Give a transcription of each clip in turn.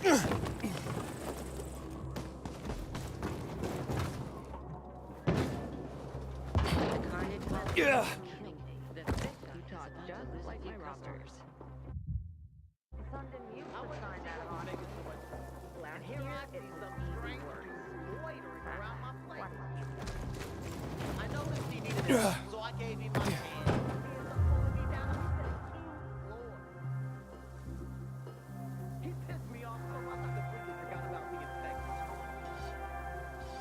Yeah. I noticed he needed help, so I gave him my hand. He pissed me off so much I completely forgot about being Texas.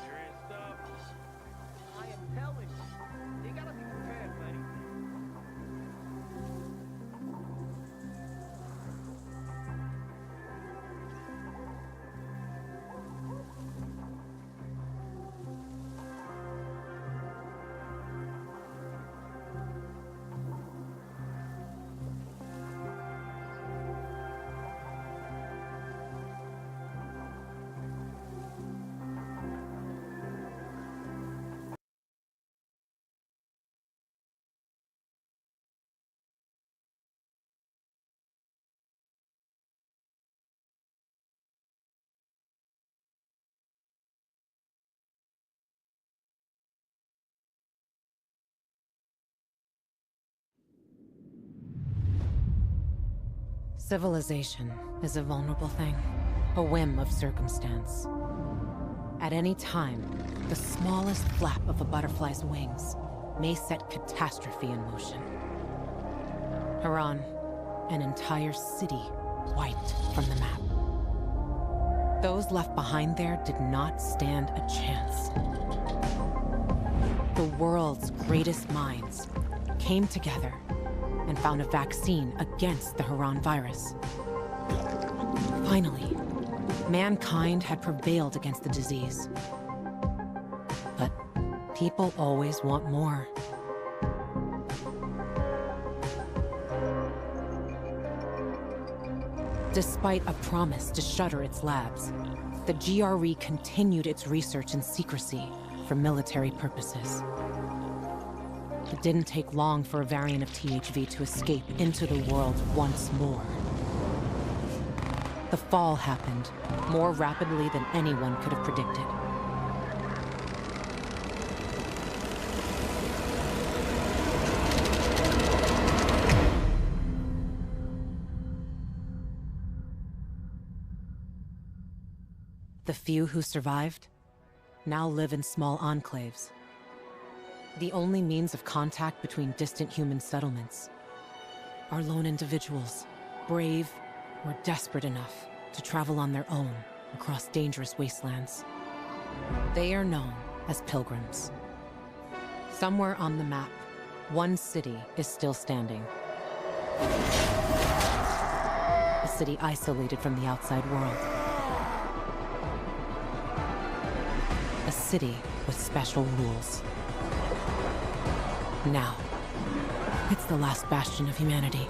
Serious stuff. I am telling you. You gotta be prepared, buddy. Civilization is a vulnerable thing, a whim of circumstance. At any time, the smallest flap of a butterfly's wings may set catastrophe in motion. Haran, an entire city wiped from the map. Those left behind there did not stand a chance. The world's greatest minds came together and found a vaccine against the Haran virus. Finally, mankind had prevailed against the disease. But people always want more. Despite a promise to shutter its labs, the GRE continued its research in secrecy for military purposes. It didn't take long for a variant of THV to escape into the world once more. The fall happened more rapidly than anyone could have predicted. The few who survived now live in small enclaves. The only means of contact between distant human settlements are lone individuals, brave or desperate enough to travel on their own across dangerous wastelands. They are known as pilgrims. Somewhere on the map, one city is still standing. A city isolated from the outside world. A city with special rules. Now, it's the last bastion of humanity.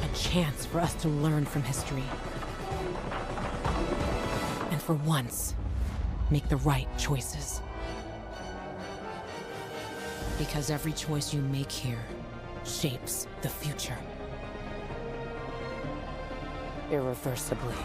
A chance for us to learn from history. And for once, make the right choices. Because every choice you make here shapes the future. Irreversibly.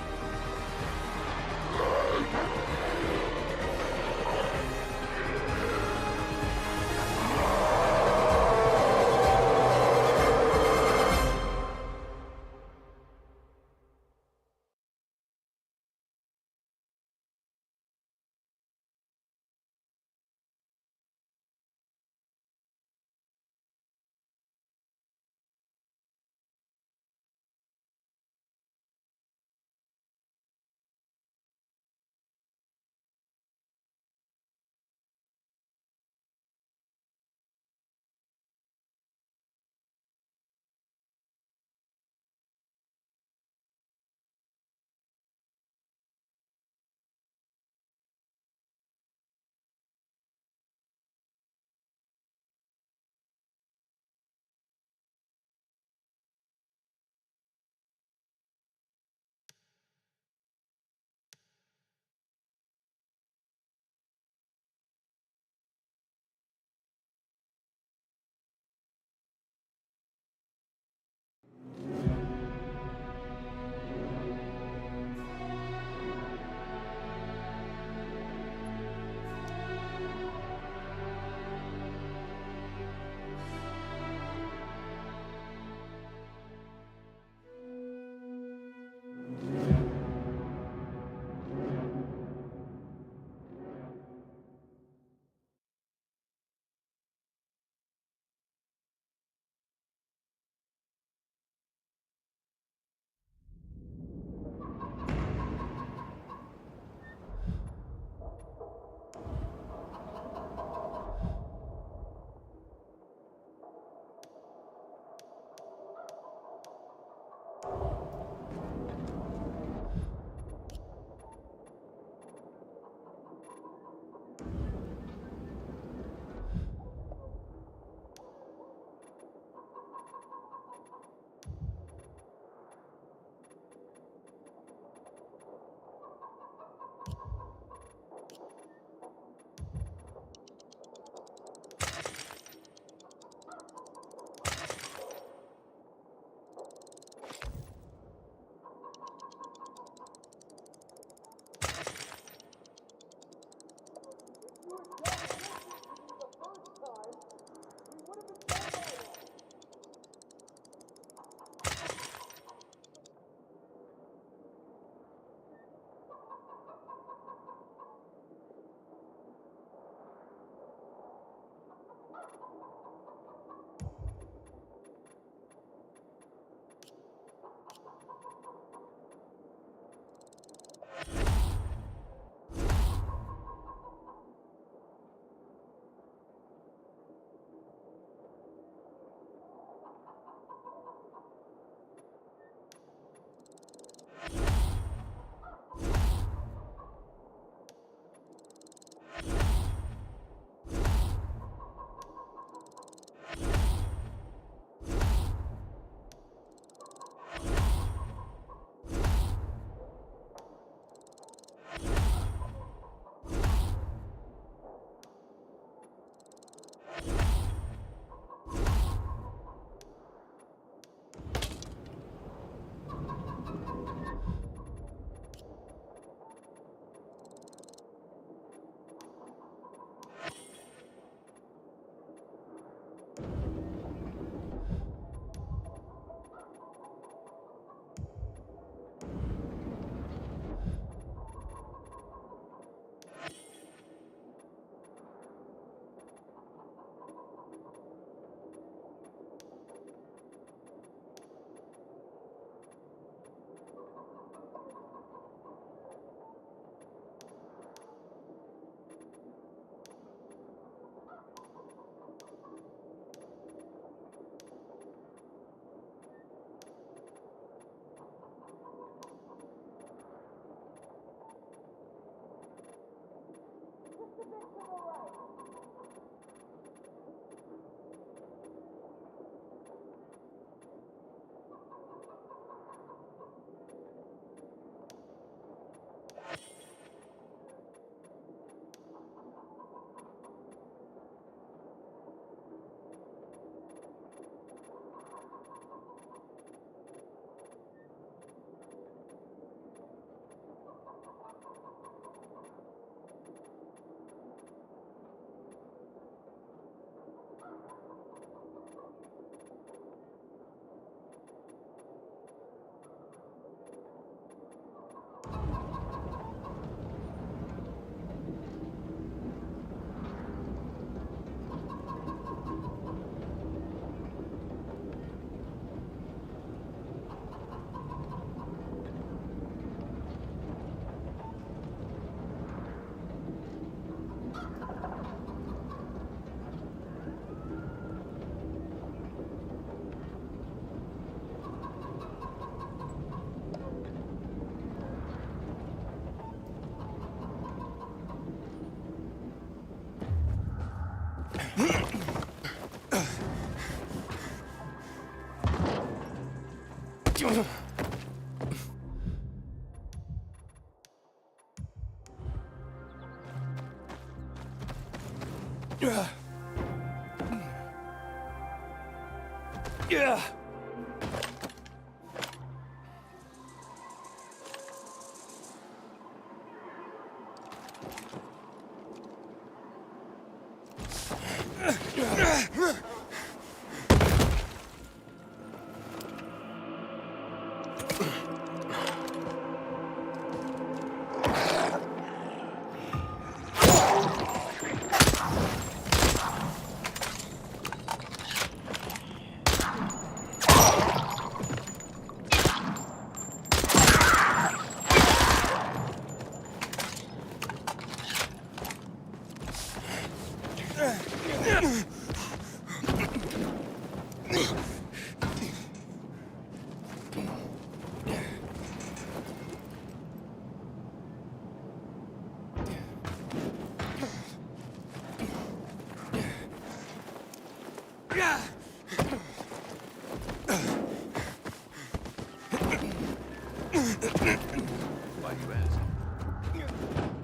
Why you ask?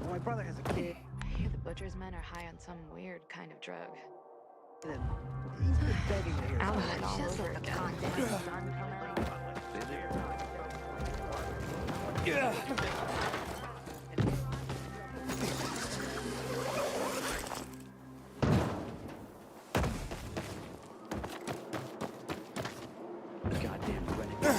Well, my brother has a kid. I hear the butcher's men are high on some weird kind of drug. And he's been begging to hear Outlet all over again. Goddamn renegade.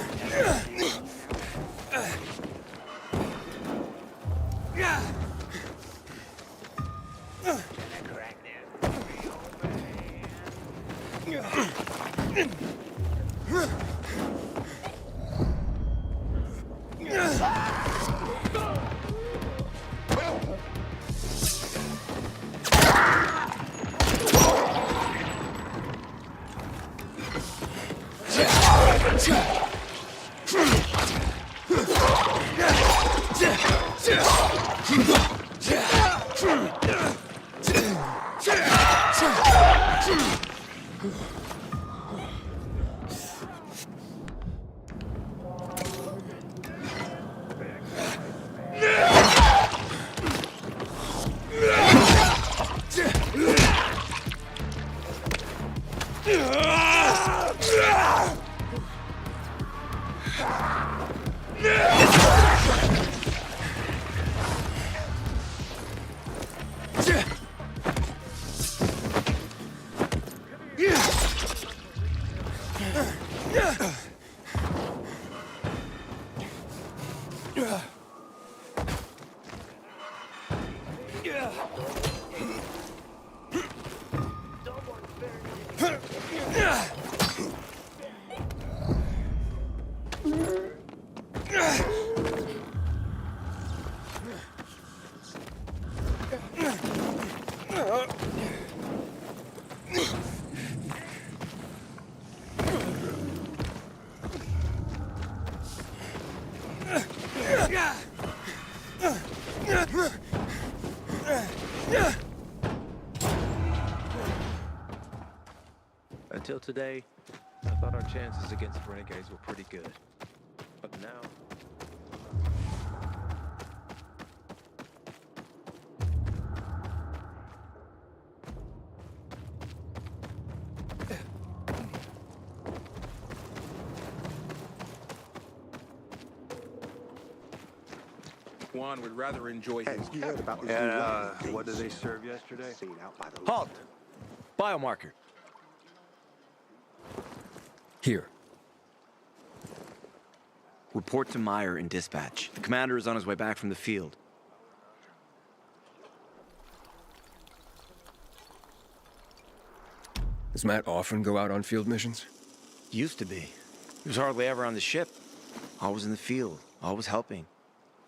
Until today, I thought our chances against renegades were pretty good. But now... Juan would rather enjoy his... You heard about this And, what did they serve yesterday? Seen out by the Halt! Biomarker. Here. Report to Meyer in dispatch. The commander is on his way back from the field. Does Matt often go out on field missions? Used to be. He was hardly ever on the ship. Always in the field, always helping.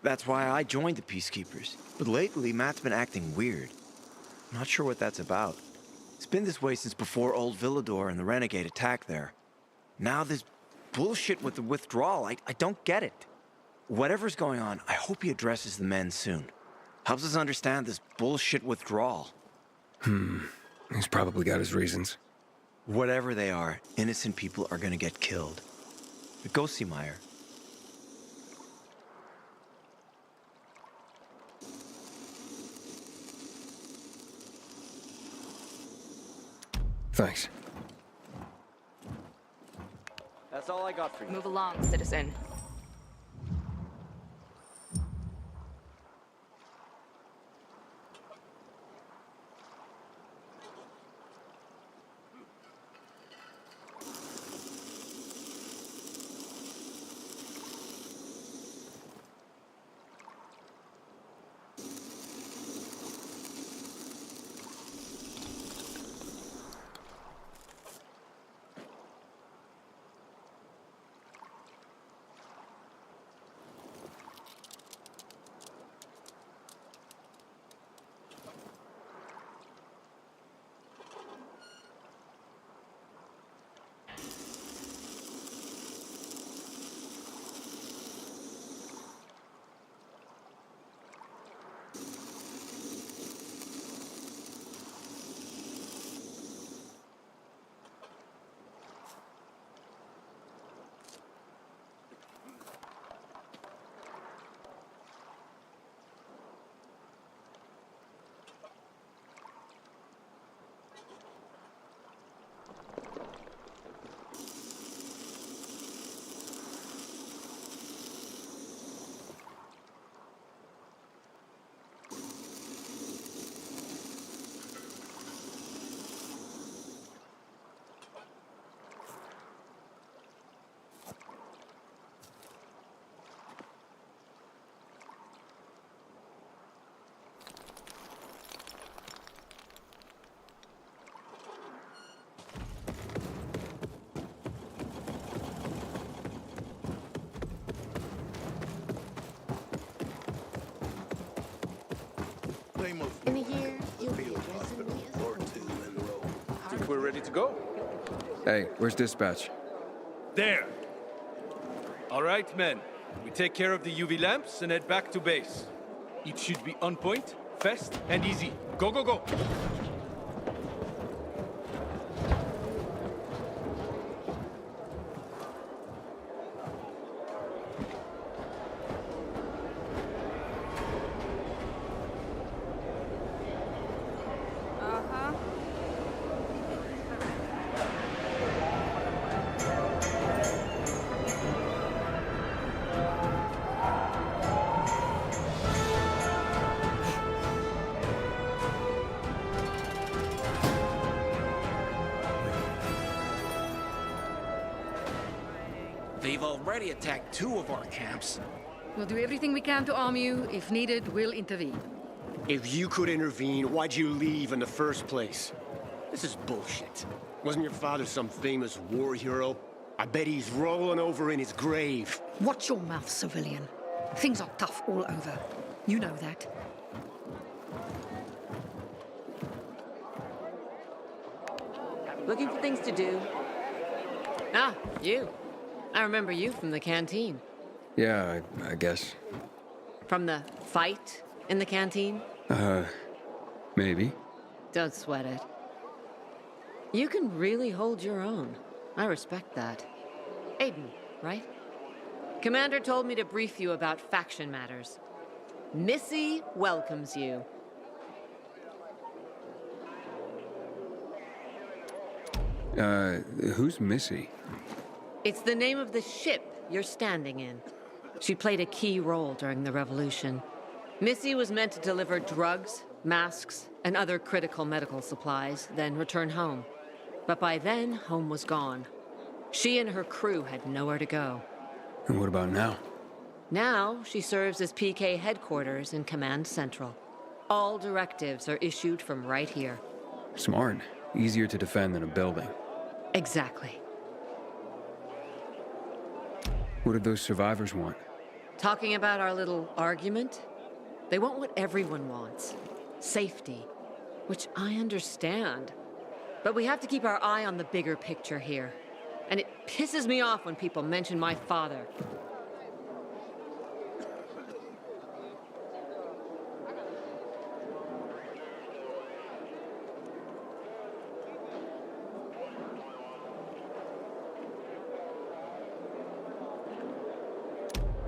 That's why I joined the Peacekeepers. But lately, Matt's been acting weird. I'm not sure what that's about. It's been this way since before old Villador and the Renegade attack there. Now this bullshit with the withdrawal, I don't get it. Whatever's going on, I hope he addresses the men soon. Helps us understand this bullshit withdrawal. He's probably got his reasons. Whatever they are, innocent people are gonna get killed. But go see Meyer. Thanks. That's all I got for you. Move along, citizen. In a year, you'll be addressing me as a Think we're ready to go? Hey, where's dispatch? There! All right, men. We take care of the UV lamps and head back to base. It should be on point, fast, and easy. Go, go, go! They've already attacked 2 of our camps. We'll do everything we can to arm you. If needed, we'll intervene. If you could intervene, why'd you leave in the first place? This is bullshit. Wasn't your father some famous war hero? I bet he's rolling over in his grave. Watch your mouth, civilian. Things are tough all over. You know that. Looking for things to do? Ah, you. I remember you from the canteen. Yeah, I guess. From the fight in the canteen? Maybe. Don't sweat it. You can really hold your own. I respect that. Aiden, right? Commander told me to brief you about faction matters. Missy welcomes you. Who's Missy? It's the name of the ship you're standing in. She played a key role during the revolution. Missy was meant to deliver drugs, masks, and other critical medical supplies, then return home. But by then, home was gone. She and her crew had nowhere to go. And what about now? Now, she serves as PK headquarters in Command Central. All directives are issued from right here. Smart. Easier to defend than a building. Exactly. What did those survivors want? Talking about our little argument? They want what everyone wants. Safety. Which I understand. But we have to keep our eye on the bigger picture here. And it pisses me off when people mention my father.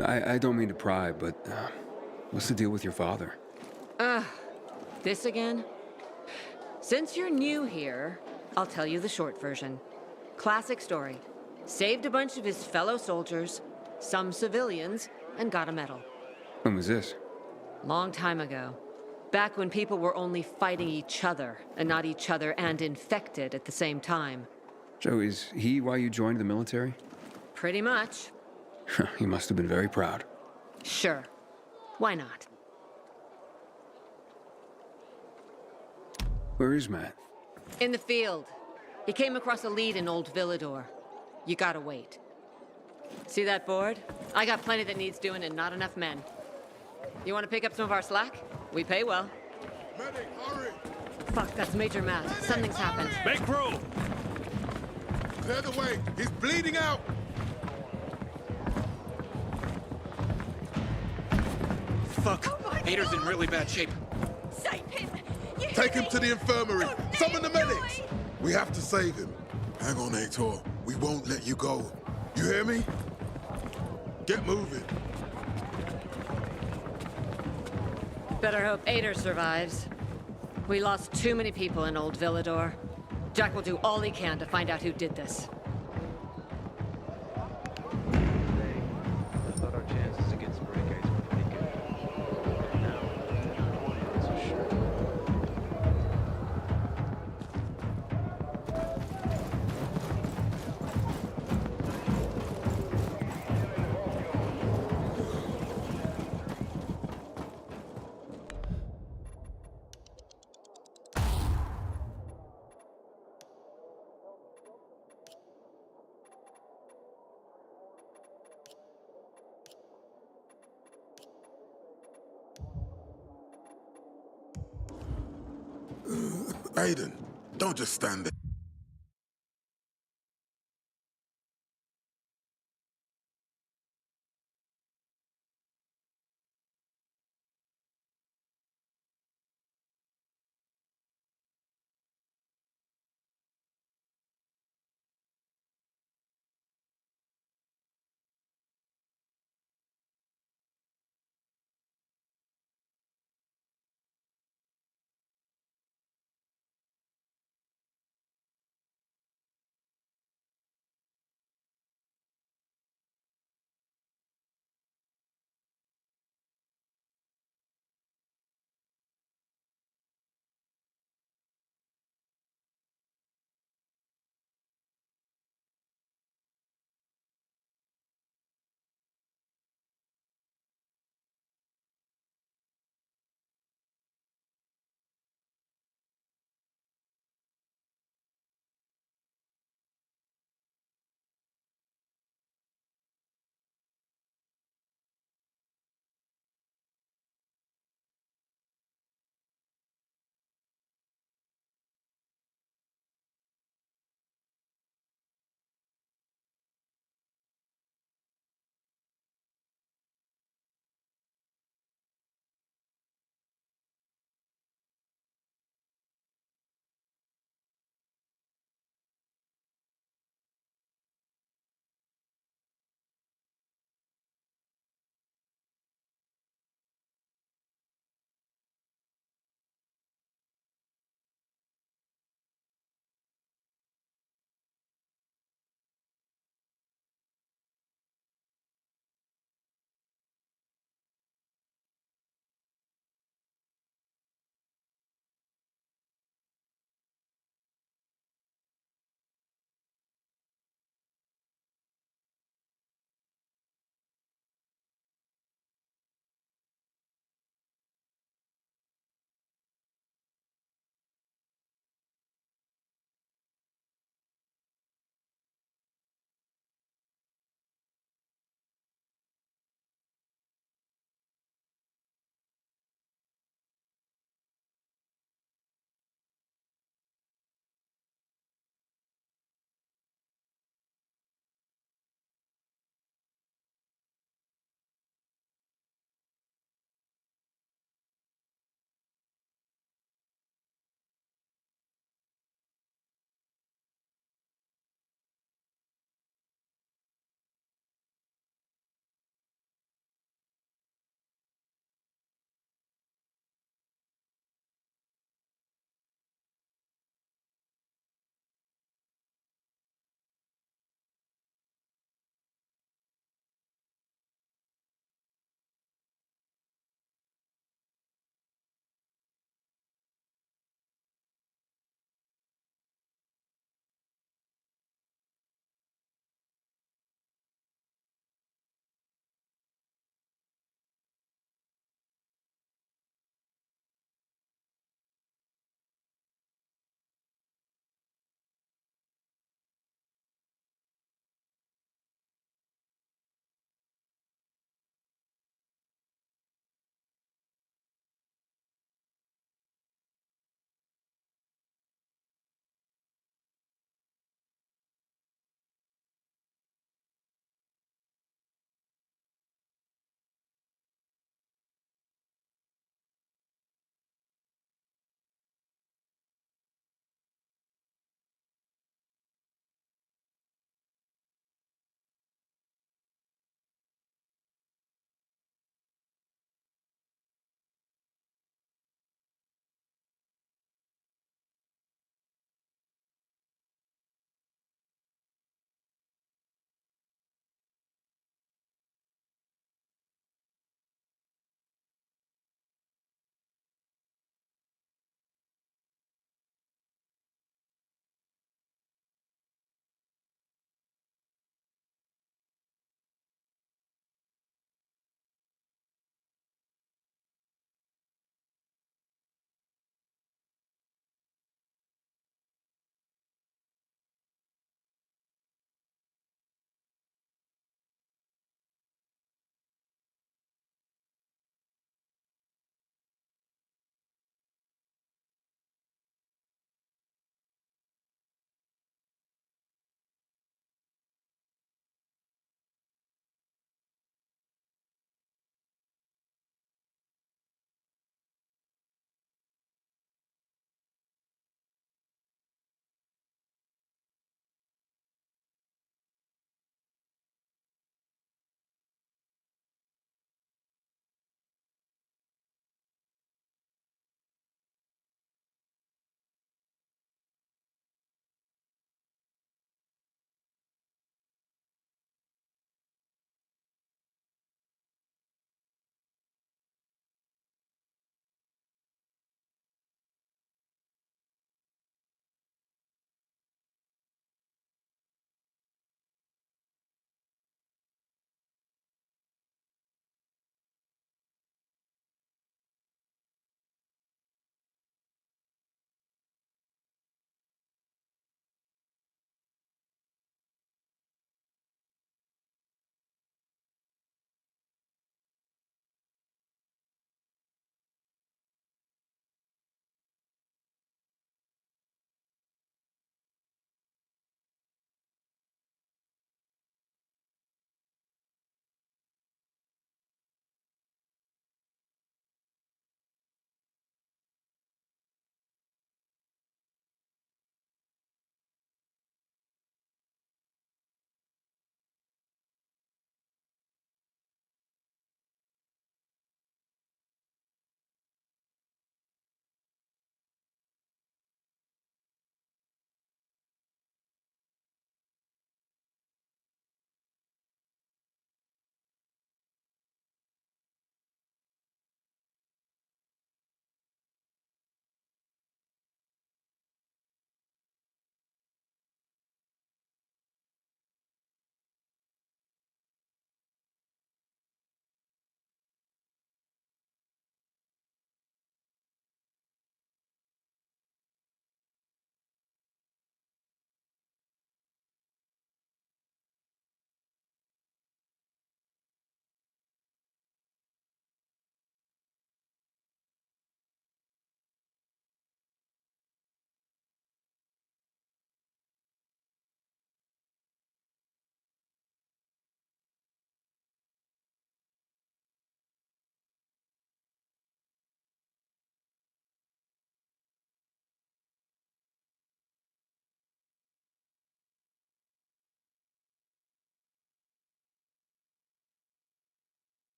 I don't mean to pry, but what's the deal with your father? This again? Since you're new here, I'll tell you the short version. Classic story. Saved a bunch of his fellow soldiers, some civilians, and got a medal. When was this? Long time ago. Back when people were only fighting each other, and not each other and infected at the same time. Joe, is he why you joined the military? Pretty much. He must have been very proud. Sure. Why not? Where is Matt? In the field. He came across a lead in Old Villador. You gotta wait. See that board? I got plenty that needs doing and not enough men. You wanna pick up some of our slack? We pay well. Medic, hurry! Fuck, that's Major Matt. Something's happened. Make room! Clear the way! He's bleeding out! Fuck. Ader's in really bad shape. Save him! You Take him to the infirmary! Don't let Summon the him die. medics! We have to save him. Hang on, Aitor. We won't let you go. You hear me? Get moving. Better hope Ader survives. We lost too many people in Old Villador. Jack will do all he can to find out who did this. I thought our chances against the Break Guys were pretty good. Now, I'm not so sure. Aiden, don't just stand there.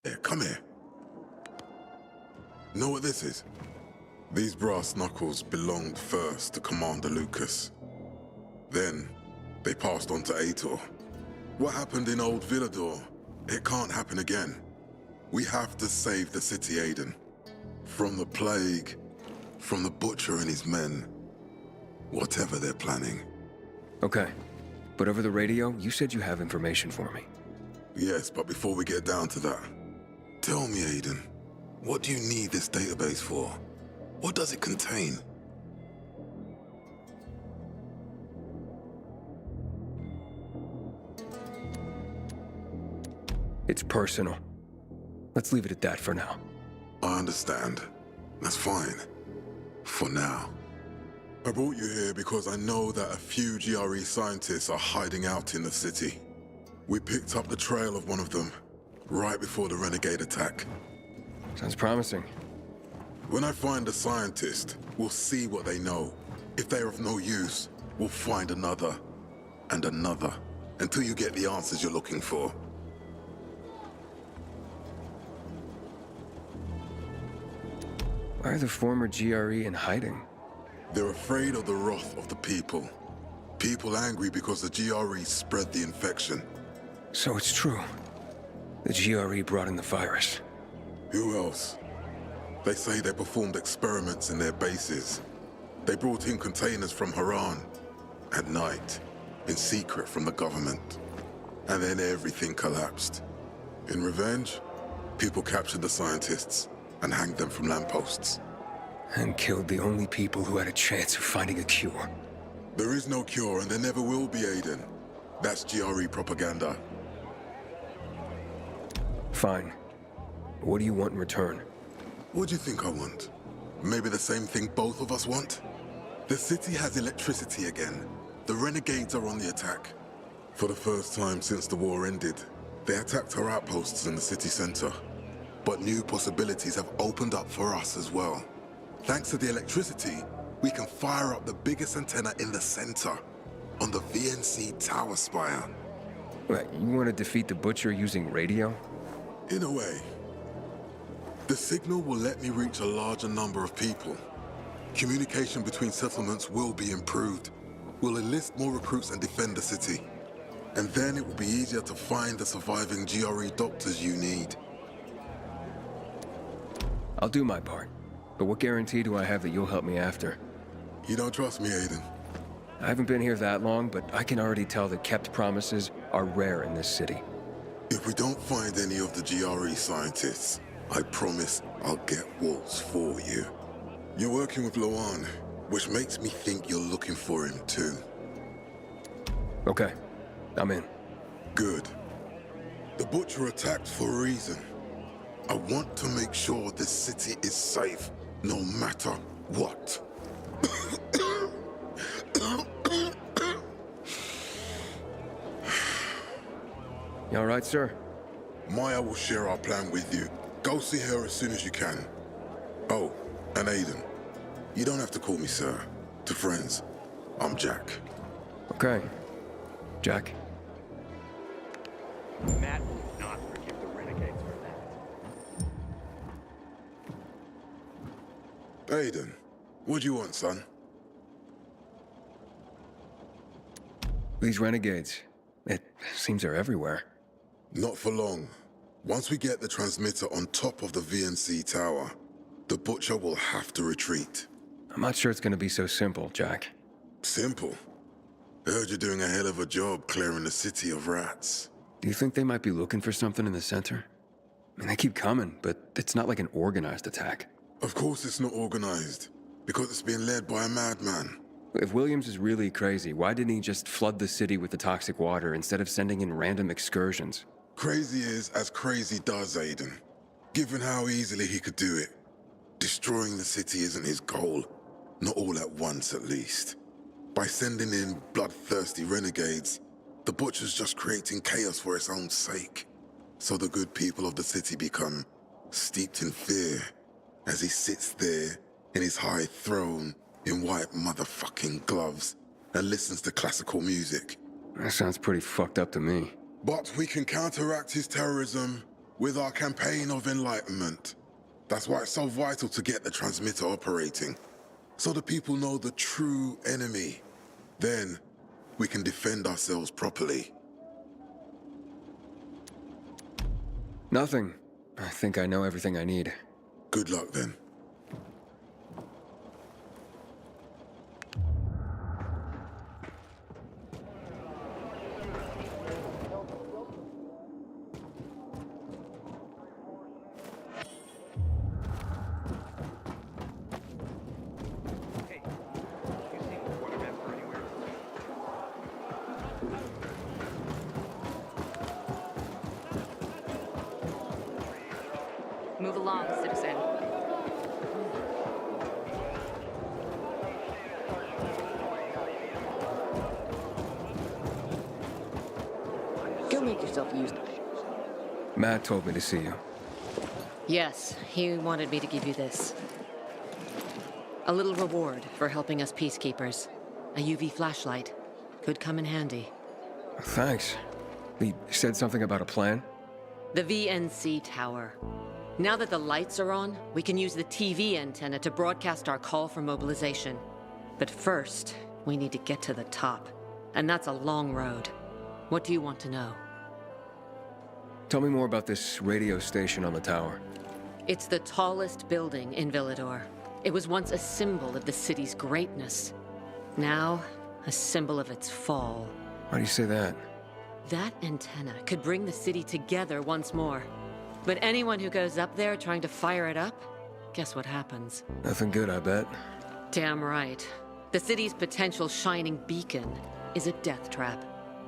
Here, come here. Know what this is? These brass knuckles belonged first to Commander Lucas. Then, they passed on to Aitor. What happened in Old Villador, it can't happen again. We have to save the city, Aiden. From the plague, from the Butcher and his men. Whatever they're planning. Okay. But over the radio, you said you have information for me. Yes, but before we get down to that, tell me, Aiden, what do you need this database for? What does it contain? It's personal. Let's leave it at that for now. I understand. That's fine. For now. I brought you here because I know that a few GRE scientists are hiding out in the city. We picked up the trail of one of them, right before the Renegade attack. Sounds promising. When I find a scientist, we'll see what they know. If they're of no use, we'll find another, and another, until you get the answers you're looking for. Why are the former GRE in hiding? They're afraid of the wrath of the people. People angry because the GRE spread the infection. So it's true. The GRE brought in the virus. Who else? They say they performed experiments in their bases. They brought in containers from Haran. At night. In secret from the government. And then everything collapsed. In revenge, people captured the scientists and hanged them from lampposts. And killed the only people who had a chance of finding a cure. There is no cure, and there never will be, Aiden. That's GRE propaganda. Fine. What do you want in return? What do you think I want? Maybe the same thing both of us want? The city has electricity again. The Renegades are on the attack. For the first time since the war ended, they attacked our outposts in the city center. But new possibilities have opened up for us as well. Thanks to the electricity, we can fire up the biggest antenna in the center, on the VNC tower spire. What, you want to defeat the Butcher using radio? In a way. The signal will let me reach a larger number of people. Communication between settlements will be improved. We'll enlist more recruits and defend the city. And then it will be easier to find the surviving GRE doctors you need. I'll do my part. But what guarantee do I have that you'll help me after? You don't trust me, Aiden? I haven't been here that long, but I can already tell that kept promises are rare in this city. If we don't find any of the GRE scientists, I promise I'll get Waltz for you. You're working with Lawan, which makes me think you're looking for him too. Okay, I'm in. Good. The Butcher attacked for a reason. I want to make sure this city is safe, no matter what. You all right, sir? Maya will share our plan with you. Go see her as soon as you can. Oh, and Aiden, you don't have to call me sir. To friends, I'm Jack. Okay. Jack. Matt will not forgive the Renegades for that. Aiden, what do you want, son? These Renegades, it seems they're everywhere. Not for long. Once we get the transmitter on top of the VNC tower, the Butcher will have to retreat. I'm not sure it's gonna be so simple, Jack. Simple? I heard you're doing a hell of a job clearing the city of rats. Do you think they might be looking for something in the center? I mean, they keep coming, but it's not like an organized attack. Of course it's not organized, because it's being led by a madman. If Williams is really crazy, why didn't he just flood the city with the toxic water instead of sending in random excursions? Crazy is as crazy does, Aiden. Given how easily he could do it. Destroying the city isn't his goal. Not all at once, at least. By sending in bloodthirsty renegades, the Butcher's just creating chaos for its own sake. So the good people of the city become steeped in fear as he sits there in his high throne in white motherfucking gloves and listens to classical music. That sounds pretty fucked up to me. But we can counteract his terrorism with our campaign of enlightenment. That's why it's so vital to get the transmitter operating, so the people know the true enemy. Then, we can defend ourselves properly. Nothing. I think I know everything I need. Good luck, then. Move along, citizen. Go make yourself useful. Matt told me to see you. Yes, he wanted me to give you this. A little reward for helping us peacekeepers. A UV flashlight. Could come in handy. Thanks. He said something about a plan? The VNC tower. Now that the lights are on, we can use the TV antenna to broadcast our call for mobilization. But first, we need to get to the top. And that's a long road. What do you want to know? Tell me more about this radio station on the tower. It's the tallest building in Villador. It was once a symbol of the city's greatness. Now, a symbol of its fall. Why do you say that? That antenna could bring the city together once more. But anyone who goes up there trying to fire it up, guess what happens? Nothing good, I bet. Damn right. The city's potential shining beacon is a death trap.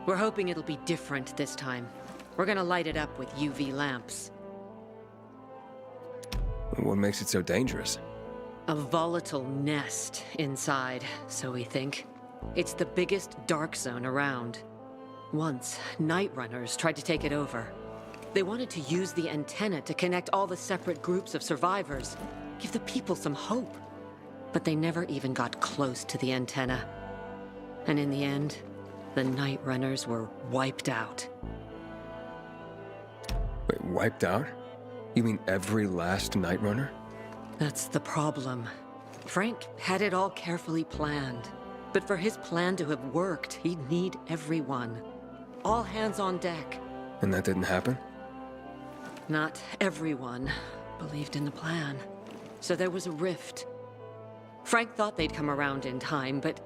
We're hoping it'll be different this time. We're gonna light it up with UV lamps. What makes it so dangerous? A volatile nest inside, so we think. It's the biggest dark zone around. Once, Night Runners tried to take it over. They wanted to use the antenna to connect all the separate groups of survivors, give the people some hope. But they never even got close to the antenna. And in the end, the Night Runners were wiped out. Wait, wiped out? You mean every last Night Runner? That's the problem. Frank had it all carefully planned. But for his plan to have worked, he'd need everyone. All hands on deck. And that didn't happen? Not everyone believed in the plan. So there was a rift. Frank thought they'd come around in time, but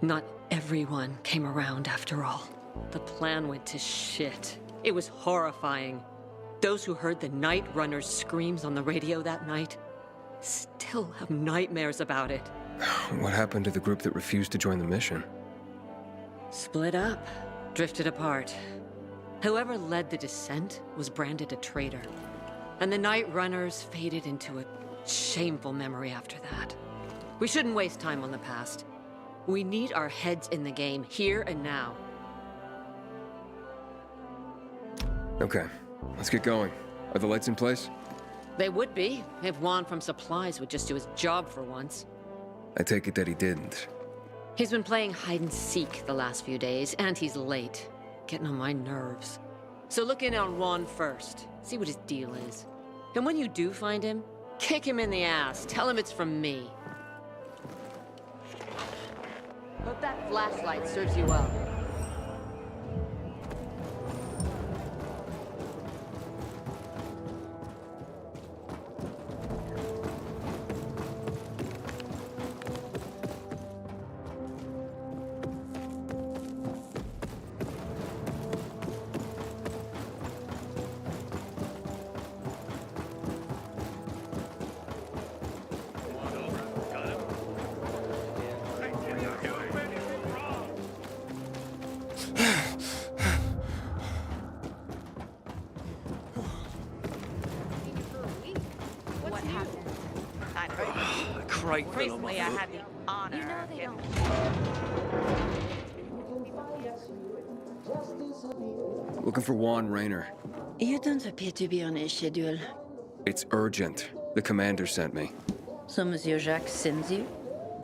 not everyone came around after all. The plan went to shit. It was horrifying. Those who heard the Night Runners' screams on the radio that night still have nightmares about it. What happened to the group that refused to join the mission? Split up, drifted apart. Whoever led the descent was branded a traitor. And the Night Runners faded into a shameful memory after that. We shouldn't waste time on the past. We need our heads in the game, here and now. Okay, let's get going. Are the lights in place? They would be, if Juan from Supplies would just do his job for once. I take it that he didn't. He's been playing hide-and-seek the last few days, and he's late. Getting on my nerves. So look in on Juan first. See what his deal is. And when you do find him, kick him in the ass. Tell him it's from me. Hope that flashlight serves you well. Recently, I had the honor. You know they don't. Looking for Juan Raynor. You don't appear to be on his schedule. It's urgent. The commander sent me. So Monsieur Jacques sends you?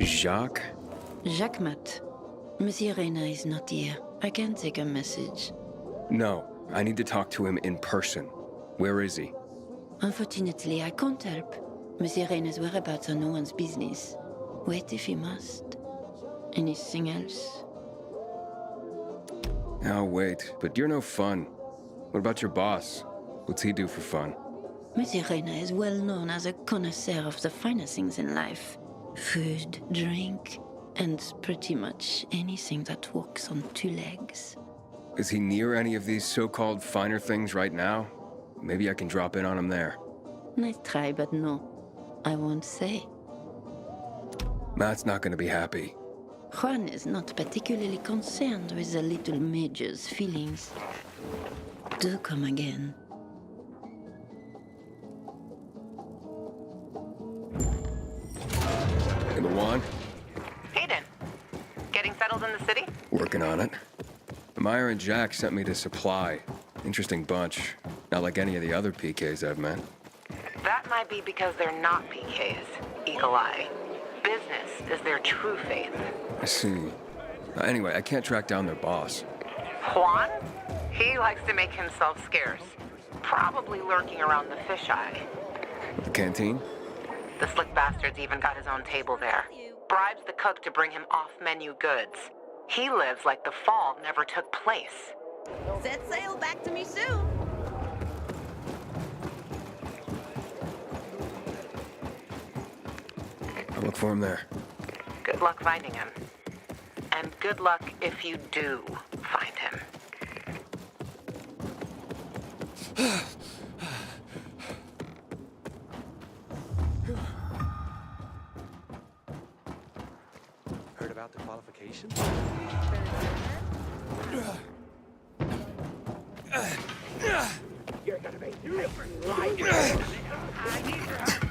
Jacques? Jacques Mat. Monsieur Raynor is not here. I can take a message. No, I need to talk to him in person. Where is he? Unfortunately, I can't help. Monsieur Reyna's whereabouts are no one's business. Wait if he must. Anything else? Oh, wait, but you're no fun. What about your boss? What's he do for fun? Monsieur Reyna is well known as a connoisseur of the finer things in life. Food, drink, and pretty much anything that walks on two legs. Is he near any of these so-called finer things right now? Maybe I can drop in on him there. Nice try, but no. I won't say. Matt's not gonna be happy. Juan is not particularly concerned with the little major's feelings. Do come again. Hey, Lawan, Aiden, getting settled in the city? working on it. Meyer and Jack sent me to Supply. Interesting bunch. Not like any of the other PKs I've met. That might be because they're not PKs, Eagle Eye. Business is their true faith. I see. Anyway, I can't track down their boss. Juan? He likes to make himself scarce. Probably lurking around the fisheye. The canteen? The slick bastard's even got his own table there. Bribes the cook to bring him off-menu goods. He lives like the fall never took place. Set sail back to me soon. I'll look for him there. Good luck finding him. And good luck if you do find him. Heard about the qualifications? You're gonna make me like it. I need your help.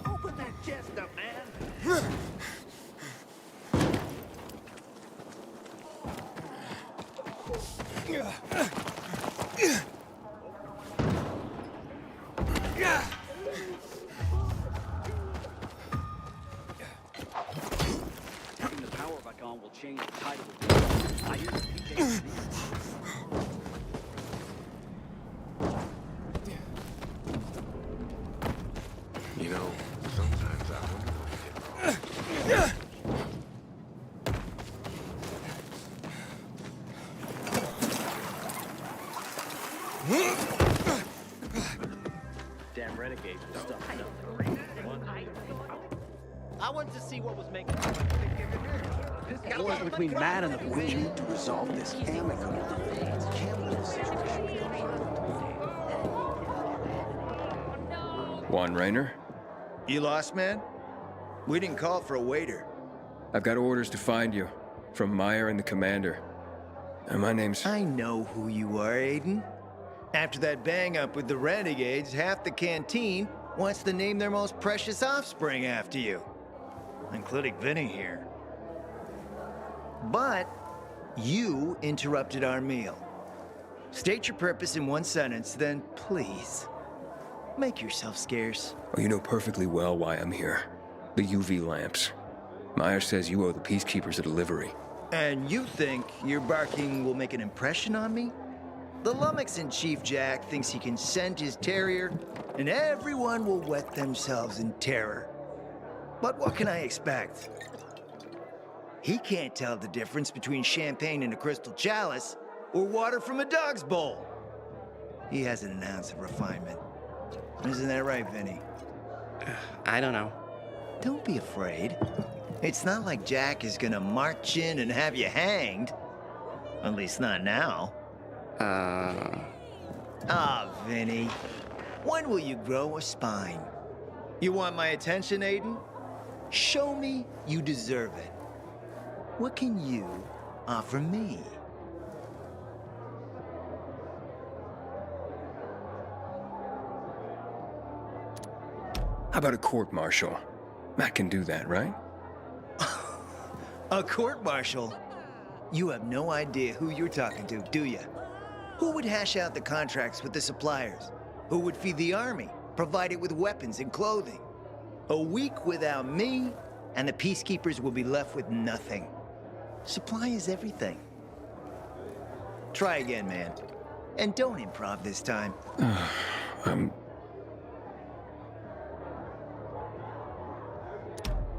Open that chest up, man. Turning the power back on will change the tide of the wind. I hear the PK. You know, sometimes I wonder what hit wrong. Damn renegades will stop nothing. I wanted to see what was making Wars between man and the Queen to resolve this amicably. Juan Rayner? You lost, man? We didn't call for a waiter. I've got orders to find you. From Meyer and the commander. And my name's... I know who you are, Aiden. After that bang-up with the renegades, half the canteen wants to name their most precious offspring after you. Including Vinny here. But you interrupted our meal. State your purpose in one sentence, then please, make yourself scarce. Oh, you know perfectly well why I'm here. The UV lamps. Meyer says you owe the Peacekeepers a delivery. And you think your barking will make an impression on me? The Lummox-in-Chief Jack thinks he can scent his terrier, and everyone will wet themselves in terror. But what can I expect? He can't tell the difference between champagne in a crystal chalice or water from a dog's bowl. He hasn't an ounce of refinement. Isn't that right, Vinny? I don't know. Don't be afraid. It's not like Jack is gonna march in and have you hanged. At least not now. Ah, Vinny. When will you grow a spine? You want my attention, Aiden? Show me you deserve it. What can you offer me? How about a court-martial? Matt can do that, right? A court-martial? You have no idea who you're talking to, do you? Who would hash out the contracts with the suppliers? Who would feed the army, provide it with weapons and clothing? A week without me, and the peacekeepers will be left with nothing. Supply is everything. Try again, man. And don't improv this time.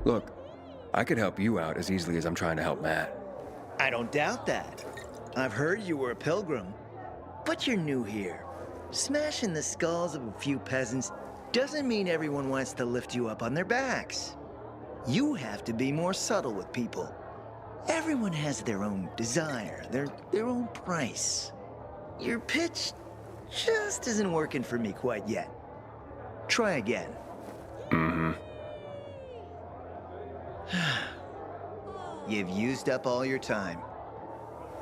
Look, I could help you out as easily as I'm trying to help Matt. I don't doubt that. I've heard you were a pilgrim. But you're new here. Smashing the skulls of a few peasants doesn't mean everyone wants to lift you up on their backs. You have to be more subtle with people. Everyone has their own desire, their own price. Your pitch just isn't working for me quite yet. Try again. Mm-hmm. You've used up all your time.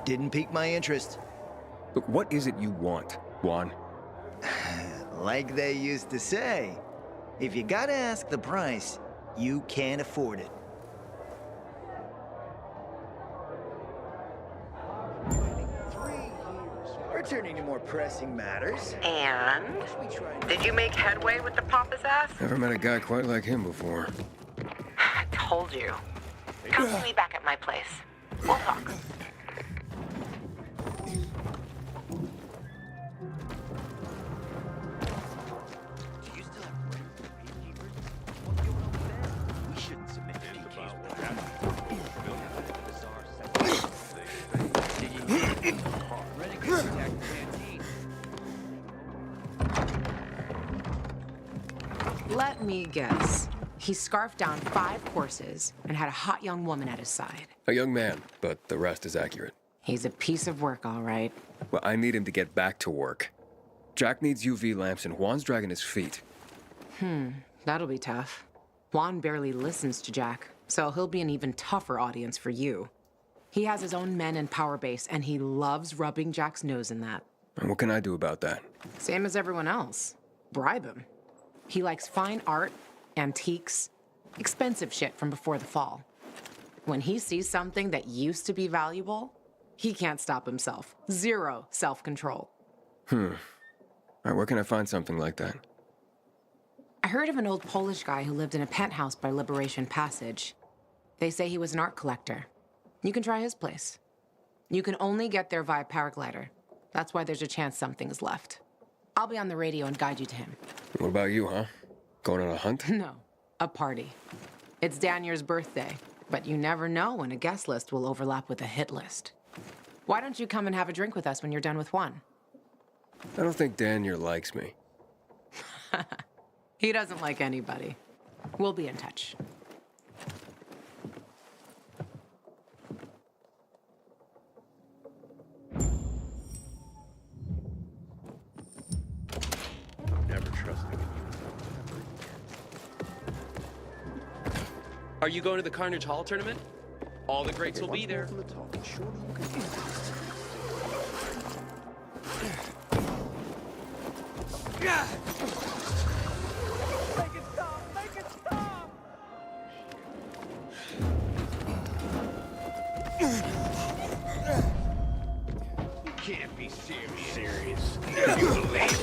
Didn't pique my interest. Look, what is it you want, Juan? Like they used to say, if you gotta ask the price, you can't afford it. Returning to more pressing matters. And? Did you make headway with the Papa's ass? Never met a guy quite like him before. I told you. Come see me back at my place. We'll talk. Let me guess. He scarfed down 5 horses and had a hot young woman at his side. A young man, but the rest is accurate. He's a piece of work, all right. Well, I need him to get back to work. Jack needs UV lamps and Juan's dragging his feet. That'll be tough. Juan barely listens to Jack, so he'll be an even tougher audience for you. He has his own men and power base, and he loves rubbing Jack's nose in that. And what can I do about that? Same as everyone else. Bribe him. He likes fine art, antiques, expensive shit from before the fall. When he sees something that used to be valuable, he can't stop himself. 0 self-control. All right, where can I find something like that? I heard of an old Polish guy who lived in a penthouse by Liberation Passage. They say he was an art collector. You can try his place. You can only get there via paraglider. That's why there's a chance something's left. I'll be on the radio and guide you to him. What about you, huh? Going on a hunt? No, a party. It's Danier's birthday, but you never know when a guest list will overlap with a hit list. Why don't you come and have a drink with us when you're done with Juan? I don't think Danier likes me. He doesn't like anybody. We'll be in touch. Never trusted him. Are you going to the Carnage Hall tournament? All the greats will be there. Make it stop! Make it stop! You can't be serious. You believe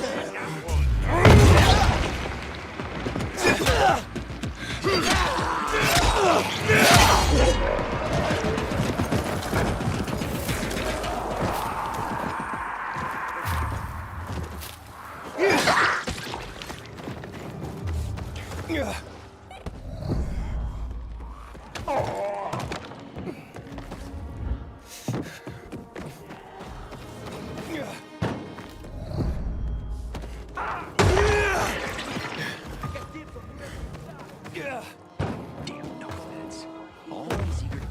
Damn nomads. Always eager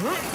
Yeah.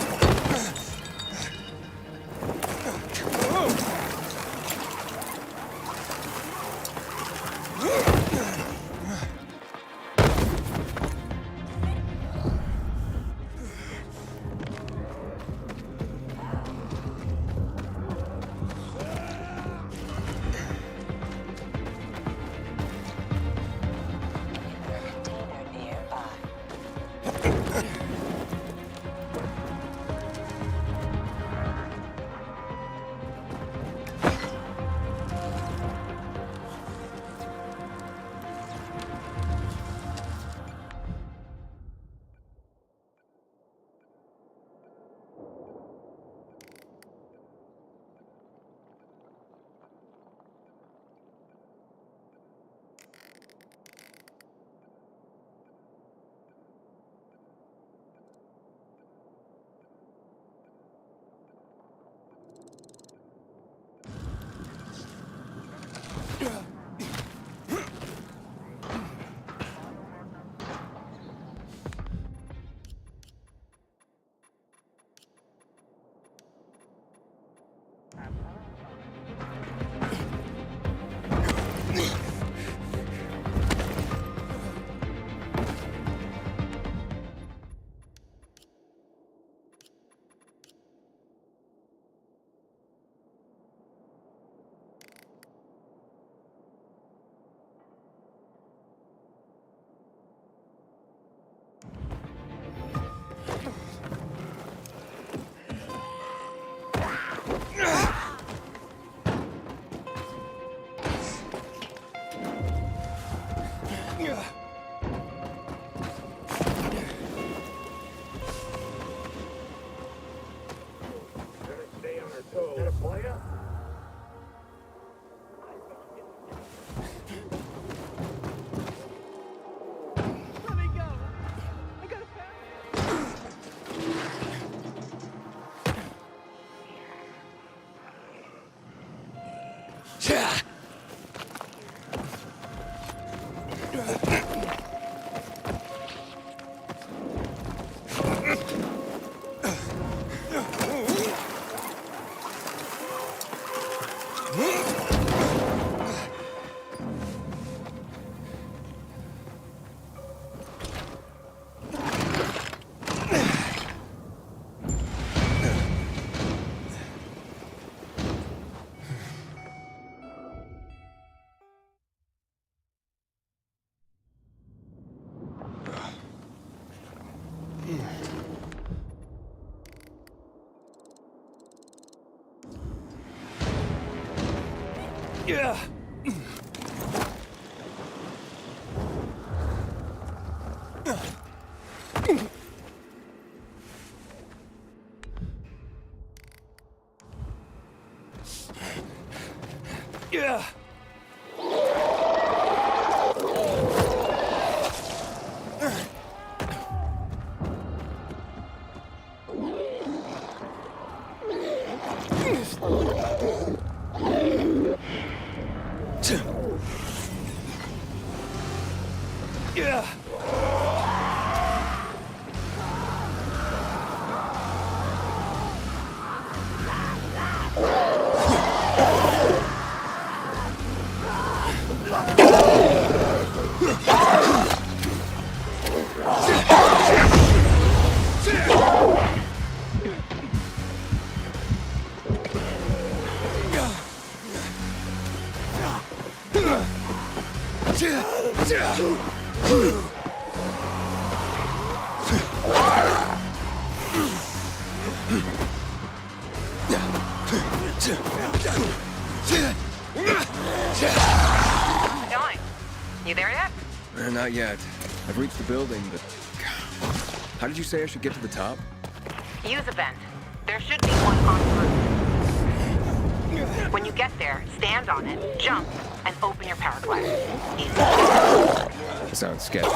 Yeah. Yeah. Going. You there yet? Not yet. I've reached the building, but... How did you say I should get to the top? Use a vent. There should be one on the roof. When you get there, stand on it, jump, and open your paraglider. Easy. Sounds sketchy.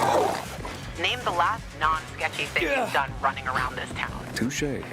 Name the last non-sketchy thing you've done running around this town. Touché.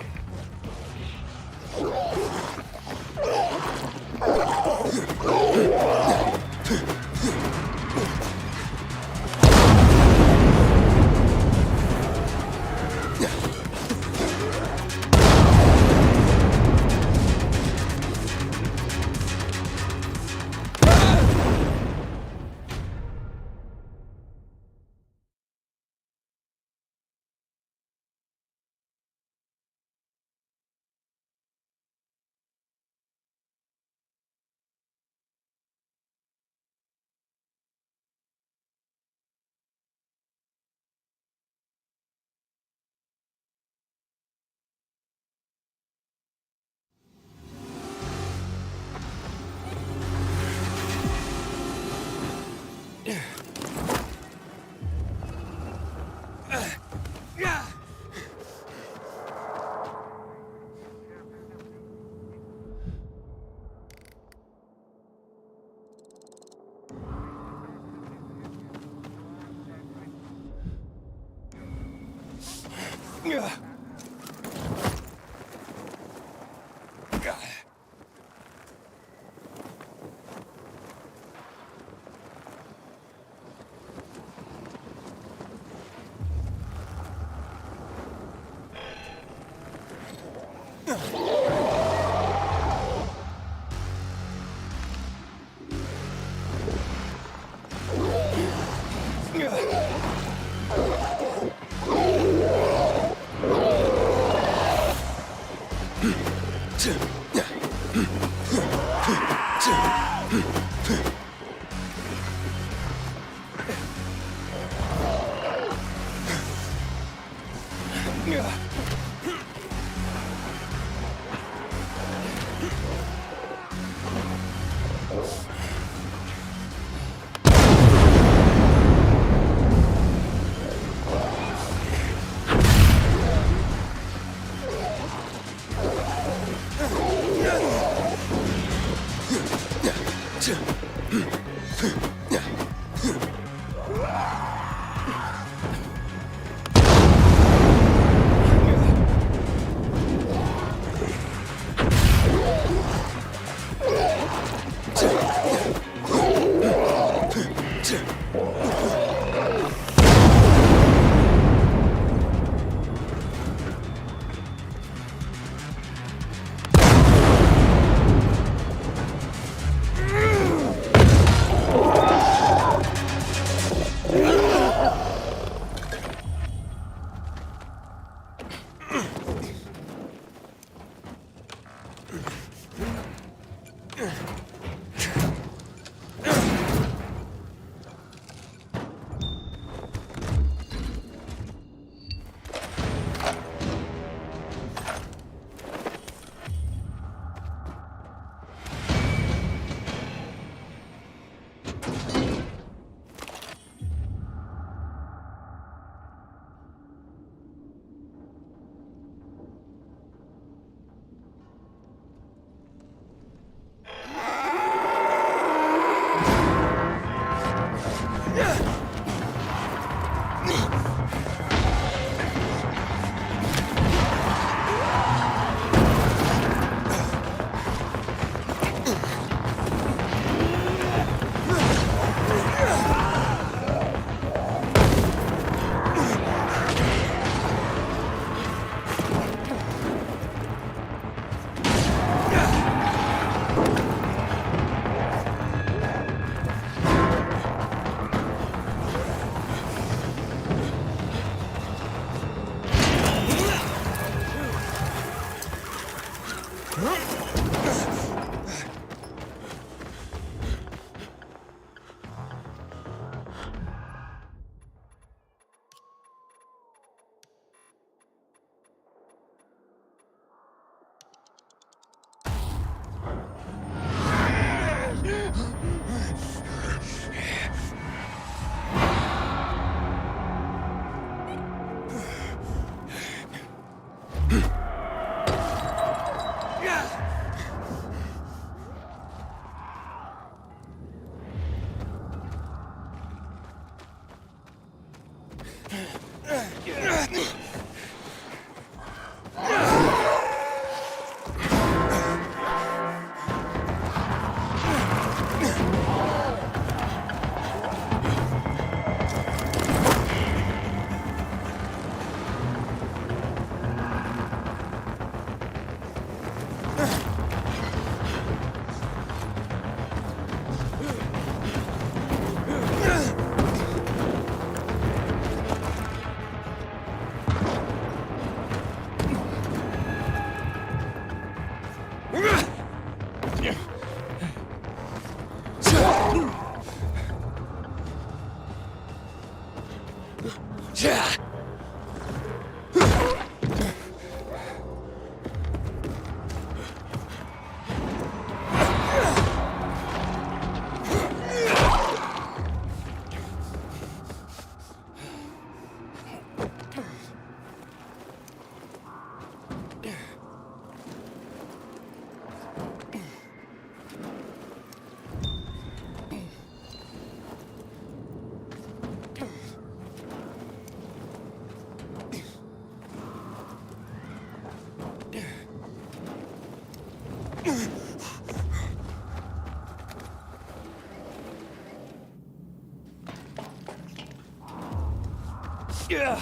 Yeah.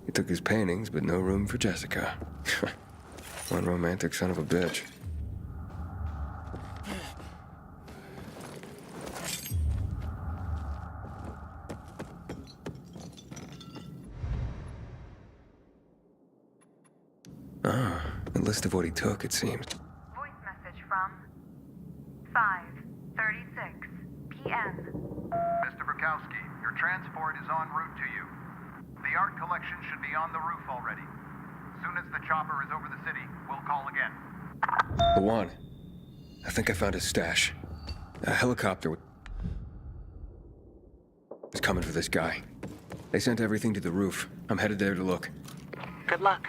He took his paintings, but no room for Jessica. One romantic son of a bitch. Ah, a list of what he took, it seems. Voice message from 5:36 p.m. Mr. Bukowski, your transport is en route to you. The art collection should be on the roof already. As soon as the chopper is over the city, we'll call again. Lawan, I think I found his stash. A helicopter is coming for this guy. They sent everything to the roof. I'm headed there to look. Good luck.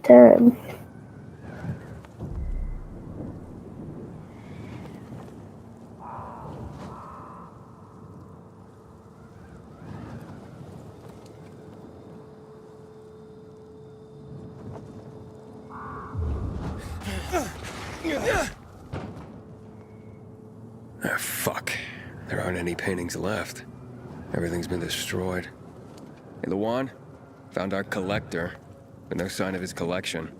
Damn. Ah, fuck. There aren't any paintings left. Everything's been destroyed. Hey, Lawan? Found our collector, but no sign of his collection.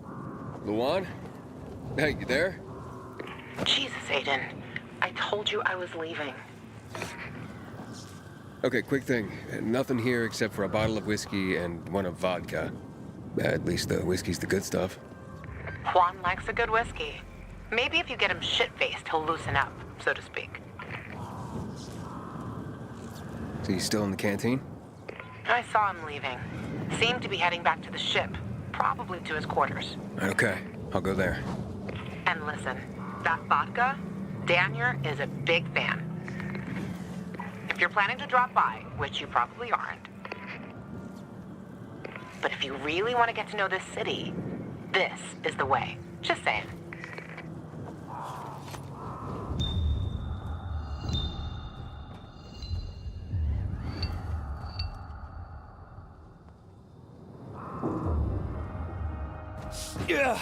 Lawan? Hey, you there? Jesus, Aiden. I told you I was leaving. Okay, quick thing. Nothing here except for a bottle of whiskey and one of vodka. At least the whiskey's the good stuff. Juan likes a good whiskey. Maybe if you get him shit-faced, he'll loosen up, so to speak. So he's still in the canteen? I saw him leaving. Seemed to be heading back to the ship, probably to his quarters. Okay, I'll go there. And listen, that vodka, Daniel is a big fan. If you're planning to drop by, which you probably aren't, but if you really want to get to know this city, this is the way. Just saying. Yeah.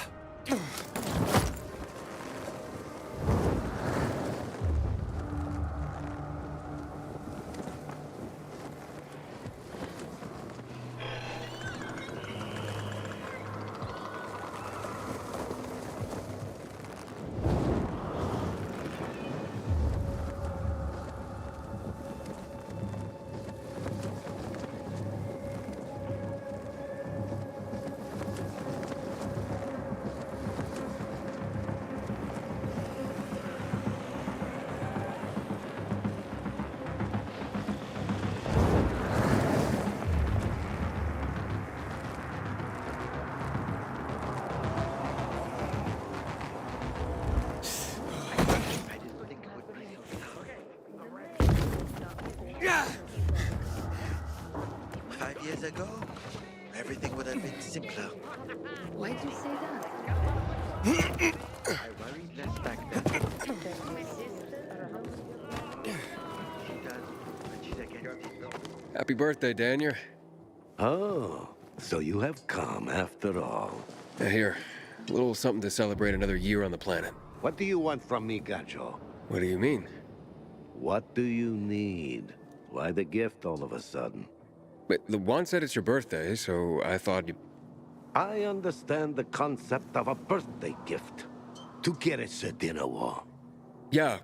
Years ago, everything would have been simpler. Why'd you say that? I worried less back then. Happy birthday, Daniel. Oh, so you have come after all. Here, a little something to celebrate another year on the planet. What do you want from me, Gajo? What do you mean? What do you need? Why the gift all of a sudden? But Luan said it's your birthday, so I thought you... I understand the concept of a birthday gift. To get it set in a wall. Yeah,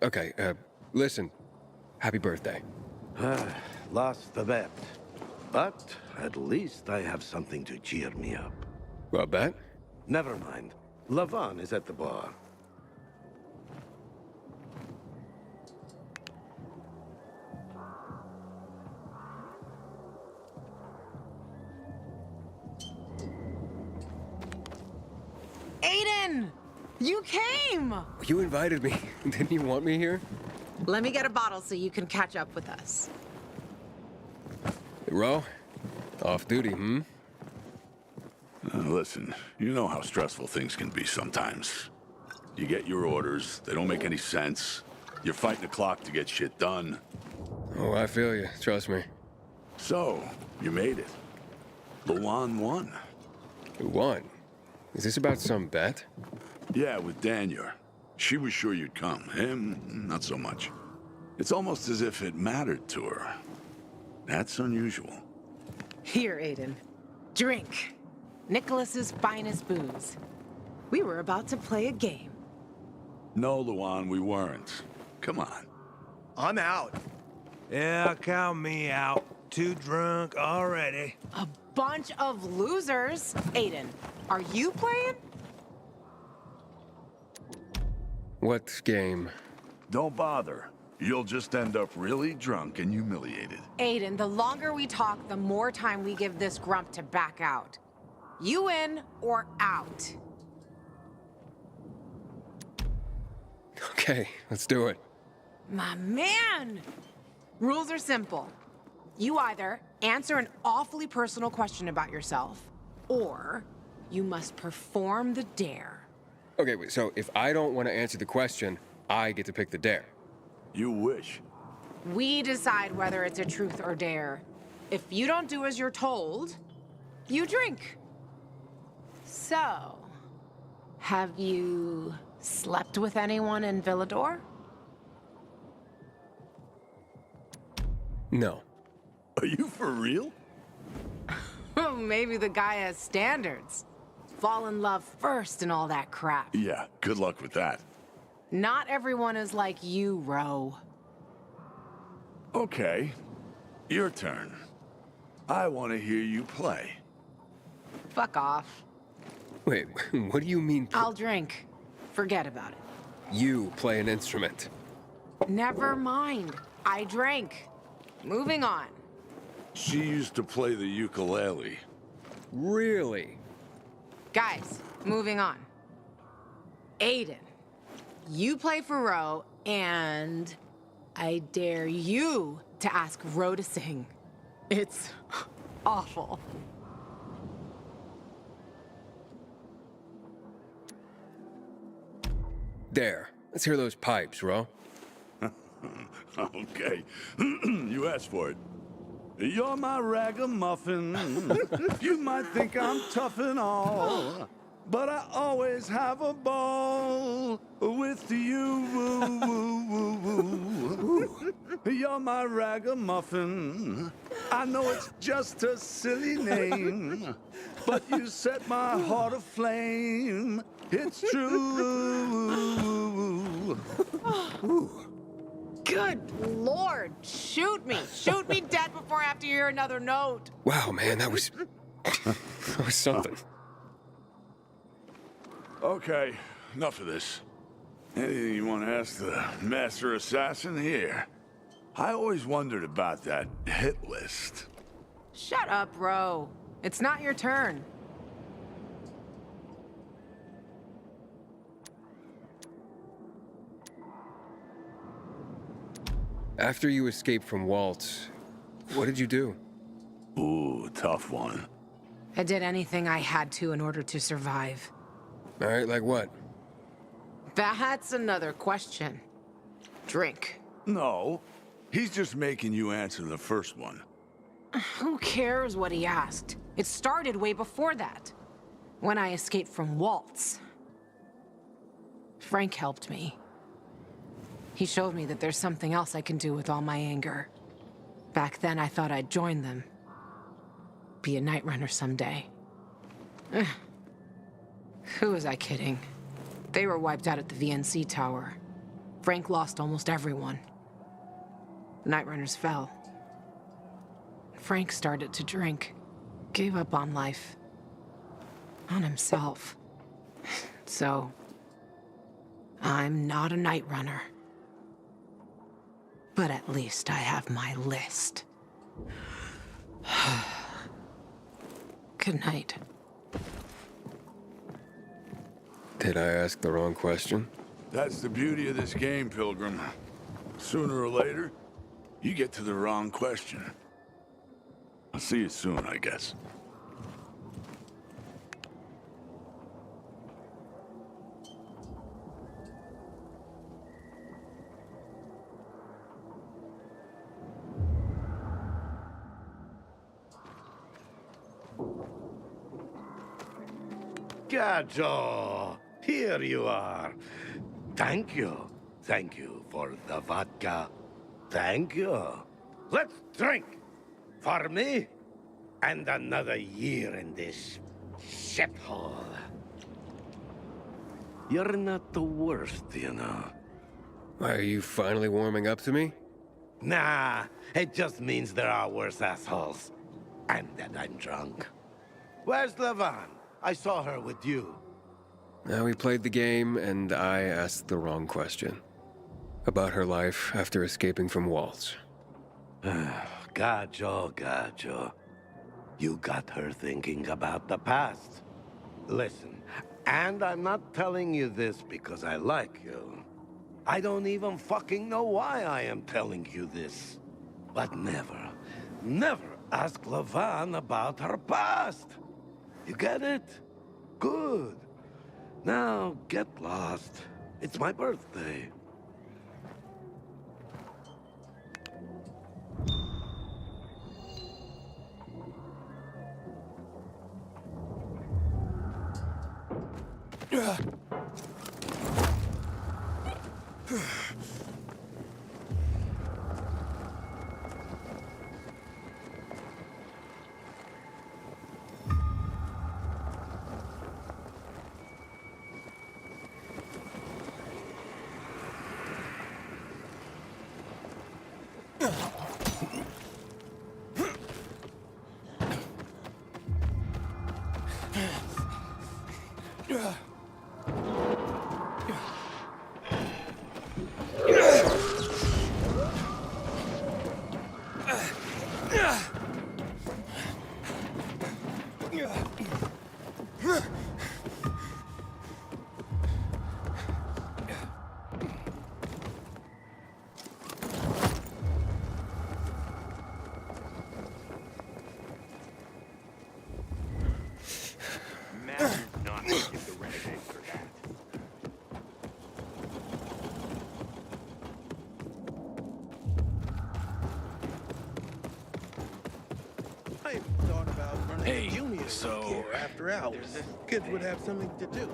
okay, listen. Happy birthday. Lost the bet. But at least I have something to cheer me up. Well, bet? Never mind. Lavan is at the bar. Aiden! You came! You invited me. Didn't you want me here? Let me get a bottle so you can catch up with us. Ro? Off duty, hmm? Listen, you know how stressful things can be sometimes. You get your orders, they don't make any sense. You're fighting the clock to get shit done. Oh, I feel you. Trust me. So, you made it. Luan won. Who won? Is this about some bet? Yeah, with Daniel. She was sure you'd come. Him, not so much. It's almost as if it mattered to her. That's unusual. Here, Aiden. Drink. Nicholas's finest booze. We were about to play a game. No, Luan, we weren't. Come on. I'm out. Yeah, count me out. Too drunk already. A bunch of losers. Aiden, are you playing? What game? Don't bother. You'll just end up really drunk and humiliated. Aiden, the longer we talk, the more time we give this grump to back out. You in or out? Okay, let's do it. My man! Rules are simple. You either answer an awfully personal question about yourself, or you must perform the dare. Okay, wait, so if I don't want to answer the question, I get to pick the dare. You wish. We decide whether it's a truth or dare. If you don't do as you're told, you drink. So, have you slept with anyone in Villador? No. Are you for real? Oh, maybe the guy has standards. Fall in love first and all that crap. Yeah, good luck with that. Not everyone is like you, Ro. Okay, your turn. I want to hear you play. Fuck off. Wait, what do you mean? I'll drink. Forget about it. You play an instrument. Never mind. I drank. Moving on. She used to play the ukulele. Really? Guys, moving on. Aiden, you play for Ro, and I dare you to ask Ro to sing. It's awful. There. Let's hear those pipes, Ro. Okay, you asked for it. You're my ragamuffin. You might think I'm tough and all, but I always have a ball with you. You're my ragamuffin. I know it's just a silly name, but you set my heart aflame. It's true. Good Lord, shoot me. Shoot me dead before I have to hear another note. Wow, man, that was... that was something. Okay, enough of this. Anything you want to ask the Master Assassin here? I always wondered about that hit list. Shut up, Ro. It's not your turn. After you escaped from Waltz, what did you do? Ooh, tough one. I did anything I had to in order to survive. All right, like what? That's another question. Drink. No, he's just making you answer the first one. Who cares what he asked? It started way before that. When I escaped from Waltz. Frank helped me. He showed me that there's something else I can do with all my anger. Back then, I thought I'd join them. Be a Night Runner someday. Who was I kidding? They were wiped out at the VNC Tower. Frank lost almost everyone. The Night Runners fell. Frank started to drink. Gave up on life. On himself. So... I'm not a Night Runner. But at least I have my list. Good night. Did I ask the wrong question? That's the beauty of this game, Pilgrim. Sooner or later, you get to the wrong question. I'll see you soon, I guess. Gajo, here you are. Thank you. Thank you for the vodka. Thank you. Let's drink. For me, and another year in this shithole. You're not the worst, you know. Are you finally warming up to me? Nah, it just means there are worse assholes. And that I'm drunk. Where's Lavan? I saw her with you. Now we played the game, and I asked the wrong question. About her life after escaping from Waltz. Gajo. You got her thinking about the past. Listen, and I'm not telling you this because I like you. I don't even fucking know why I am telling you this. But never ask Lavan about her past. You get it? Good. Now, get lost. It's my birthday. So after hours, kids would have something to do.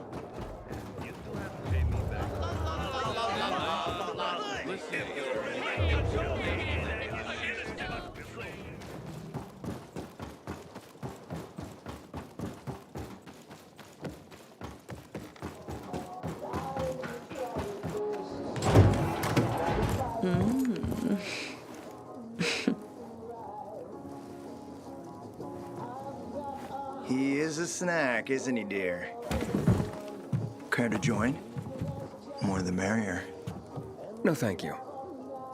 He is a snack, isn't he, dear? Care to join? More the merrier. No, thank you.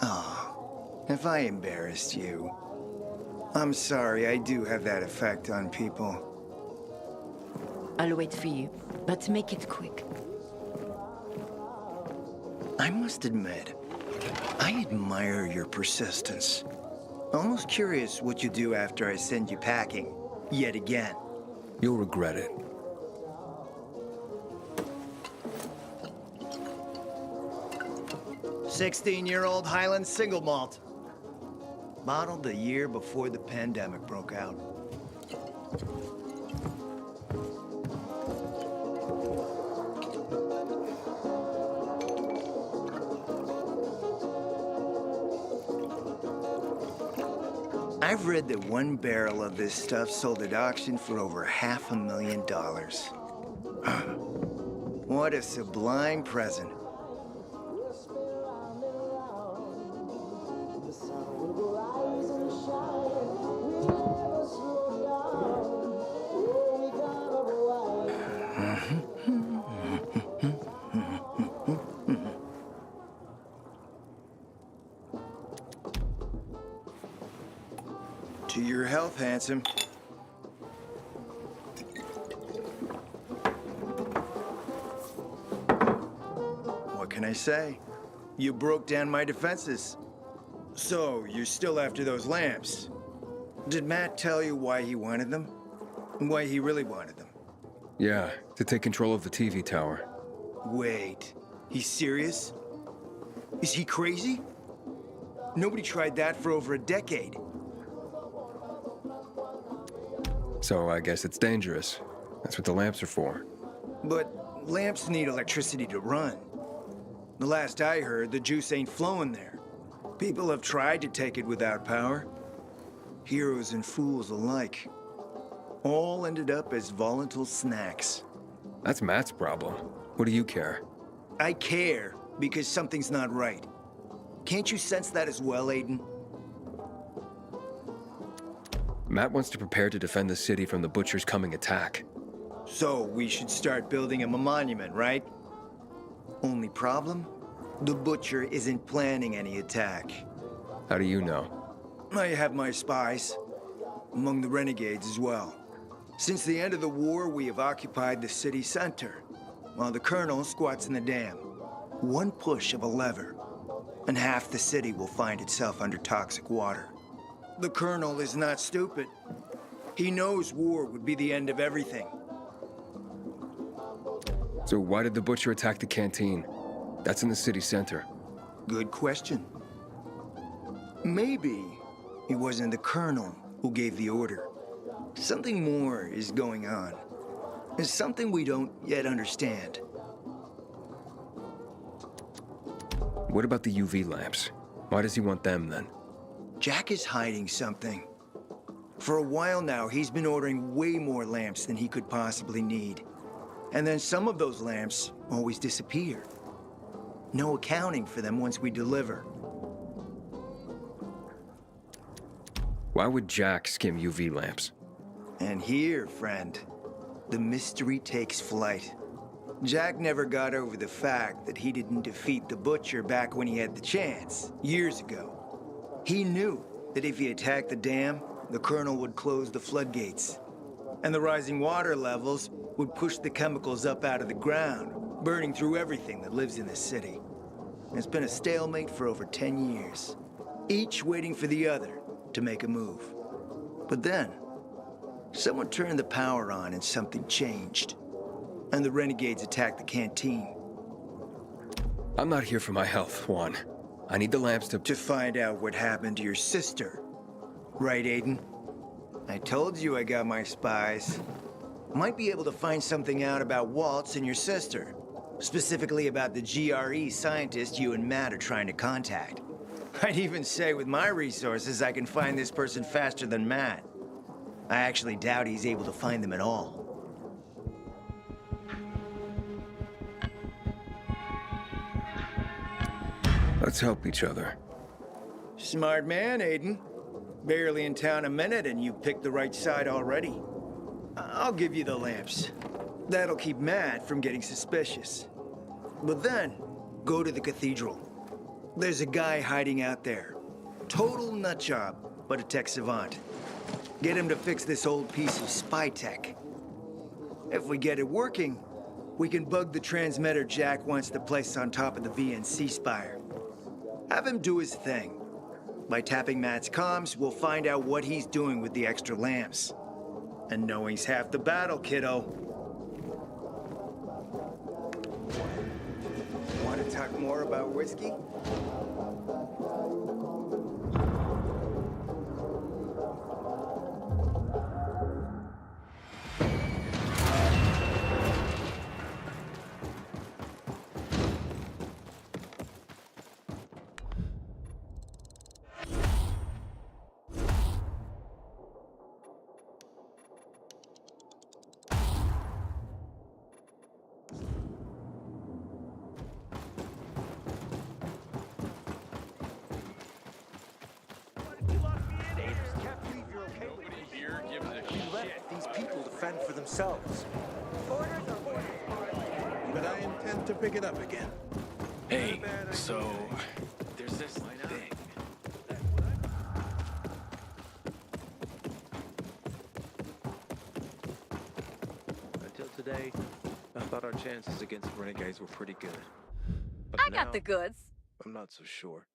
Oh, if I embarrassed you. I'm sorry, I do have that effect on people. I'll wait for you, but make it quick. I must admit, I admire your persistence. Almost curious what you do after I send you packing, yet again. You'll regret it. "16-year-old Highland single malt. Bottled the year before the pandemic broke out. I've read that one barrel of this stuff sold at auction for over $500,000. What a sublime present. To your health, handsome. What can I say? You broke down my defenses. So, you're still after those lamps. Did Matt tell you why he wanted them? Why he really wanted them? Yeah, to take control of the TV tower. Wait, he's serious? Is he crazy? Nobody tried that for over a decade. So I guess it's dangerous. That's what the lamps are for. But lamps need electricity to run. The last I heard, the juice ain't flowing there. People have tried to take it without power. Heroes and fools alike. All ended up as volatile snacks. That's Matt's problem. What do you care? I care because something's not right. Can't you sense that as well, Aiden? Matt wants to prepare to defend the city from the Butcher's coming attack. So we should start building him a monument, right? Only problem? The Butcher isn't planning any attack. How do you know? I have my spies. Among the renegades as well. Since the end of the war, we have occupied the city center, while the Colonel squats in the dam. One push of a lever, and half the city will find itself under toxic water. The Colonel is not stupid. He knows war would be the end of everything. So why did the Butcher attack the canteen? That's in the city center. Good question. Maybe it wasn't the Colonel who gave the order. Something more is going on. It's something we don't yet understand. What about the UV lamps? Why does he want them then? Jack is hiding something. For a while now, he's been ordering way more lamps than he could possibly need. And then some of those lamps always disappear. No accounting for them once we deliver. Why would Jack skim UV lamps? And here, friend, the mystery takes flight. Jack never got over the fact that he didn't defeat the Butcher back when he had the chance, years ago. He knew that if he attacked the dam, the Colonel would close the floodgates. And the rising water levels would push the chemicals up out of the ground, burning through everything that lives in the city. It's been a stalemate for over 10 years, each waiting for the other to make a move. But then, someone turned the power on and something changed. And the renegades attacked the canteen. I'm not here for my health, Juan. I need the lamps to find out what happened to your sister. Right, Aiden? I told you I got my spies. Might be able to find something out about Waltz and your sister. Specifically about the GRE scientist you and Matt are trying to contact. I'd even say with my resources, I can find this person faster than Matt. I actually doubt he's able to find them at all. Let's help each other. Smart man, Aiden. Barely in town a minute and you picked the right side already. I'll give you the lamps. That'll keep Matt from getting suspicious. But then, go to the cathedral. There's a guy hiding out there. Total nutjob, but a tech savant. Get him to fix this old piece of spy tech. If we get it working, we can bug the transmitter Jack wants to place on top of the VNC spire. Have him do his thing. By tapping Matt's comms, we'll find out what he's doing with the extra lamps. And knowing's half the battle, kiddo. Want to talk more about whiskey? shit. These people defend for themselves. Orders are orders. But I intend to pick it up again. Hey, so there's this thing. Until today, I thought our chances against renegades were pretty good. But I got the goods. I'm not so sure.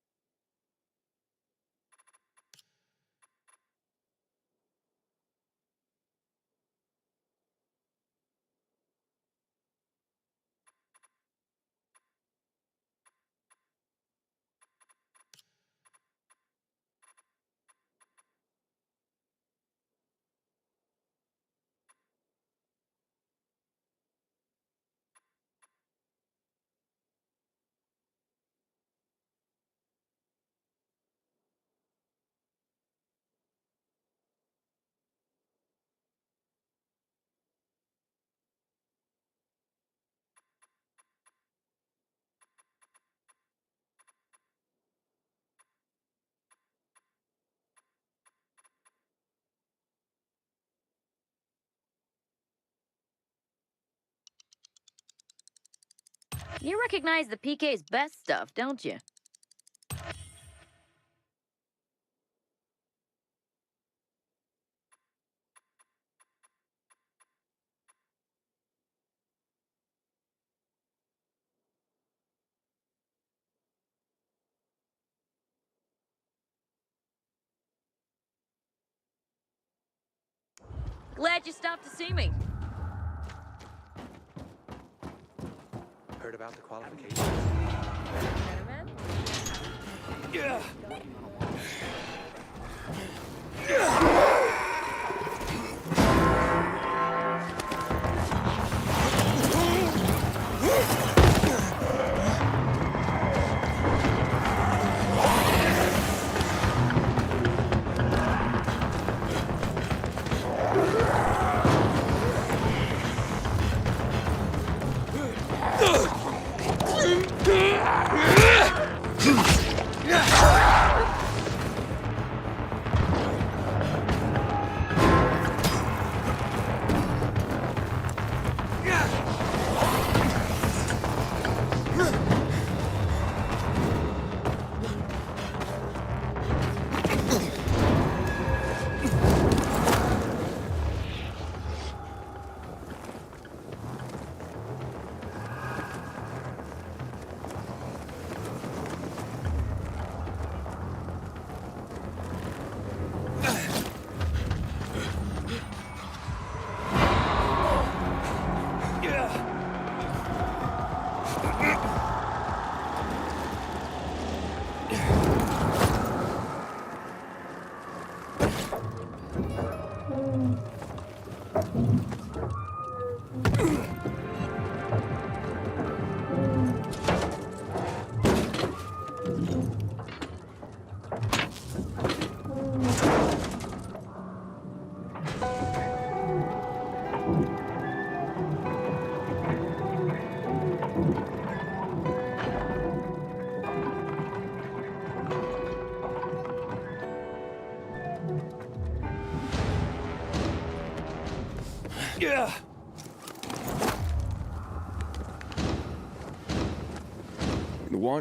You recognize the PK's best stuff, don't you? Glad you stopped to see me. Heard about the qualifications? Yeah. Yeah.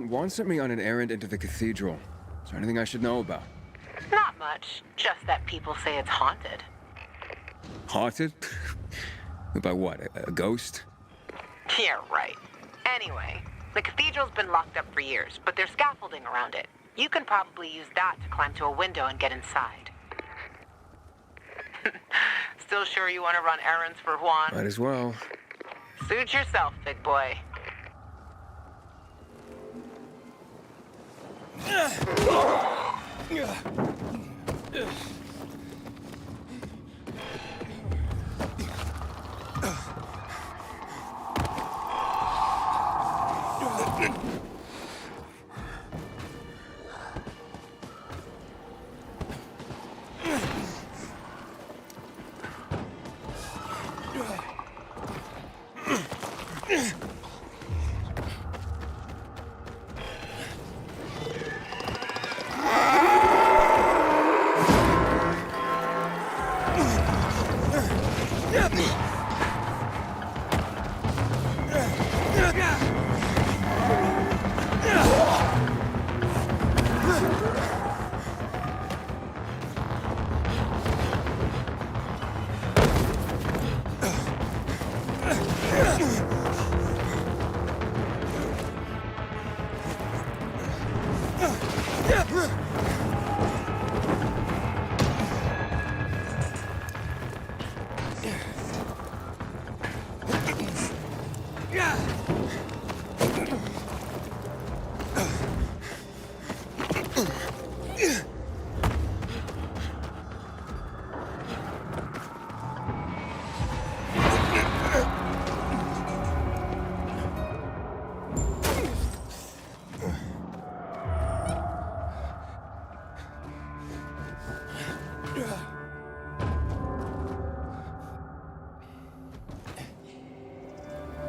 Juan sent me on an errand into the cathedral. Is there anything I should know about? Not much, just that people say it's haunted. Haunted? By what? A ghost? Yeah, right. Anyway, the cathedral's been locked up for years, but there's scaffolding around it. You can probably use that to climb to a window and get inside. Still sure you want to run errands for Juan? Might as well. Suit yourself, big boy.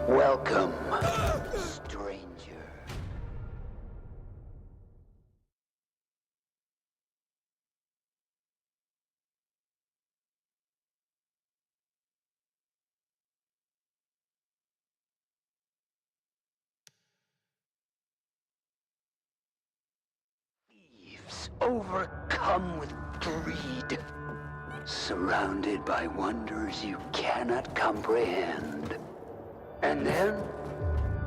Welcome, stranger. Thieves overcome with greed, surrounded by wonders you cannot comprehend. And then,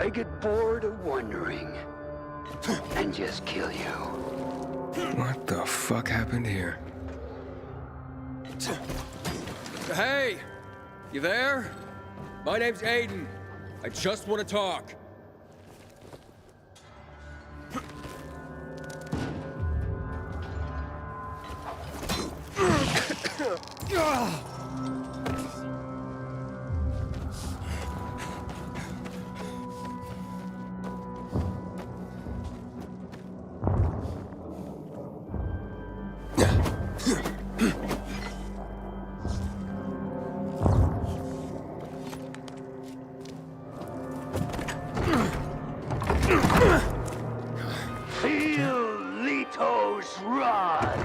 I get bored of wondering, and just kill you. What the fuck happened here? Hey! You there? My name's Aiden. I just want to talk. Feel Leto's rod.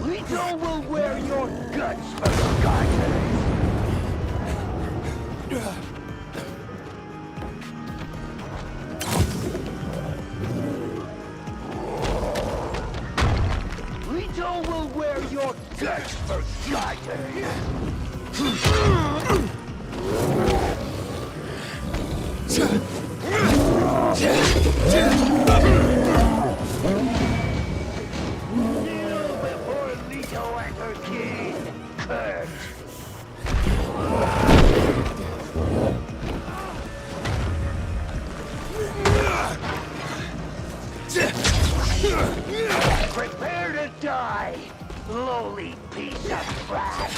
Leto will wear your guts for scars. Leto will wear your guts for guidance. Kneel before Leto and her king, Kurt. Prepare to die, lowly piece of trash.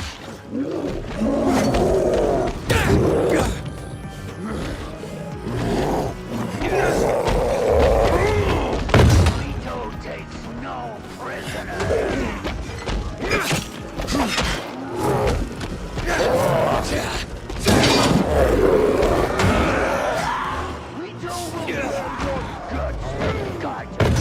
Leto takes no prisoners. Leto will wear your guts for guidance.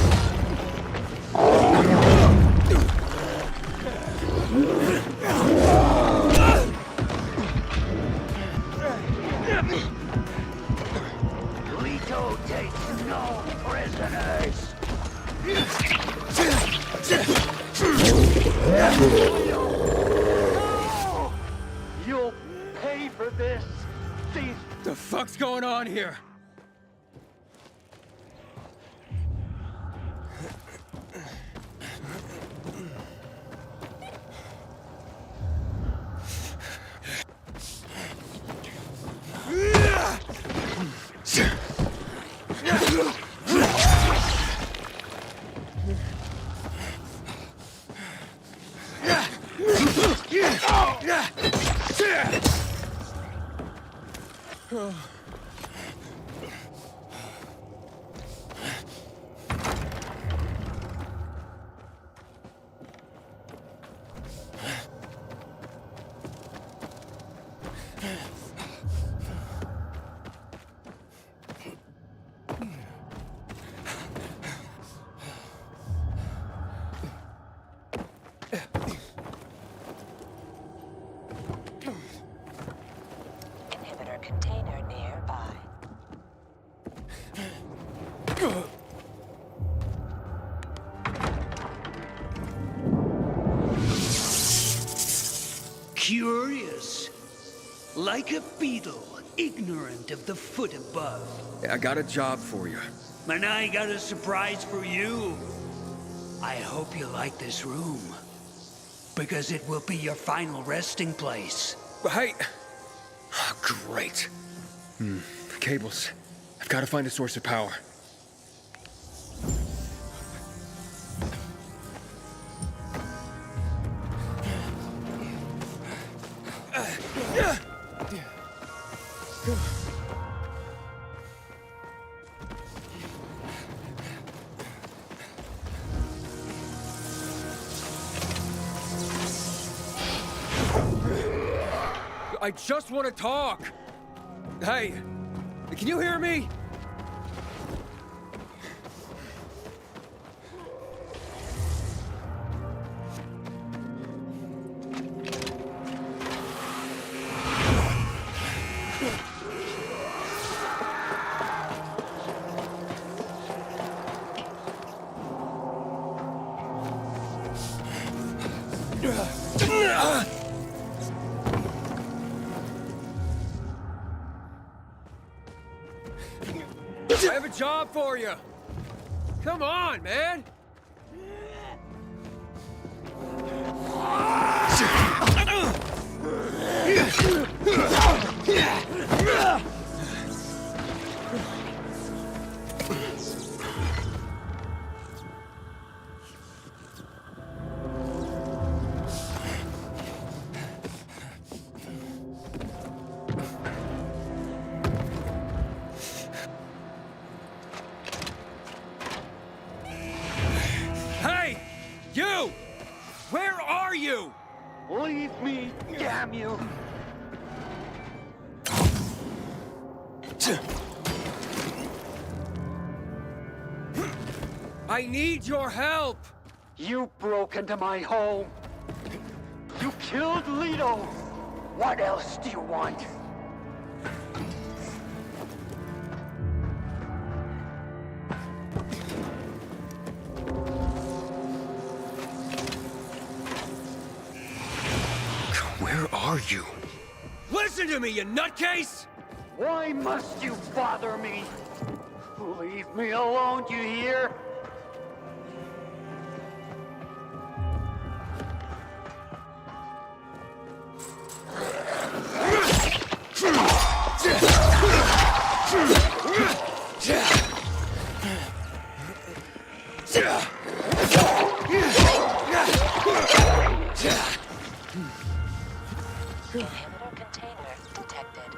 Leto takes no prisoners. No! You'll pay for this. These... The fuck's going on here? Curious. Like a beetle, ignorant of the foot above. I got a job for you. And I got a surprise for you. I hope you like this room. Because it will be your final resting place. Hey! Oh, great. Cables. I've got to find a source of power. I just want to talk! Hey! Can you hear me? I have a job for you! Come on, man! Hey! You! Where are you? Leave me, damn you! I need your help! You broke into my home. You killed Leto. What else do you want? Where are you? Listen to me, you nutcase! Why must you bother me? Leave me alone, do you hear? Inhibitor container detected.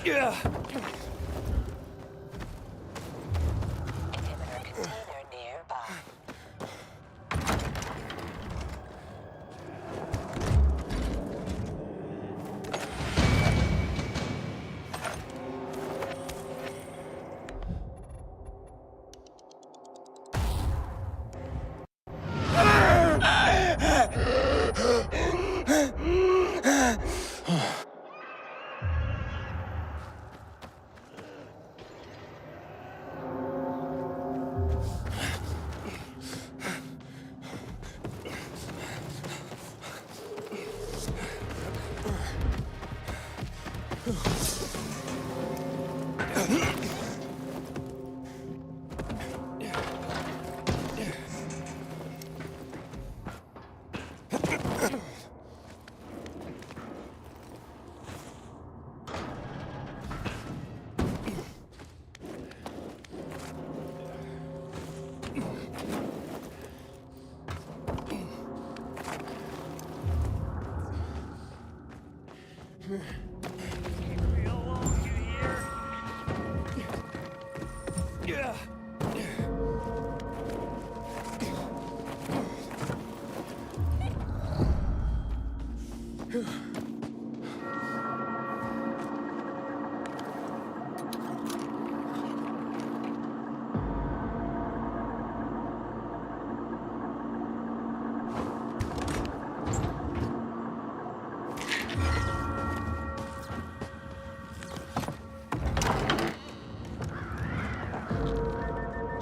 Yeah. Inhibitor container nearby.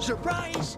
Surprise!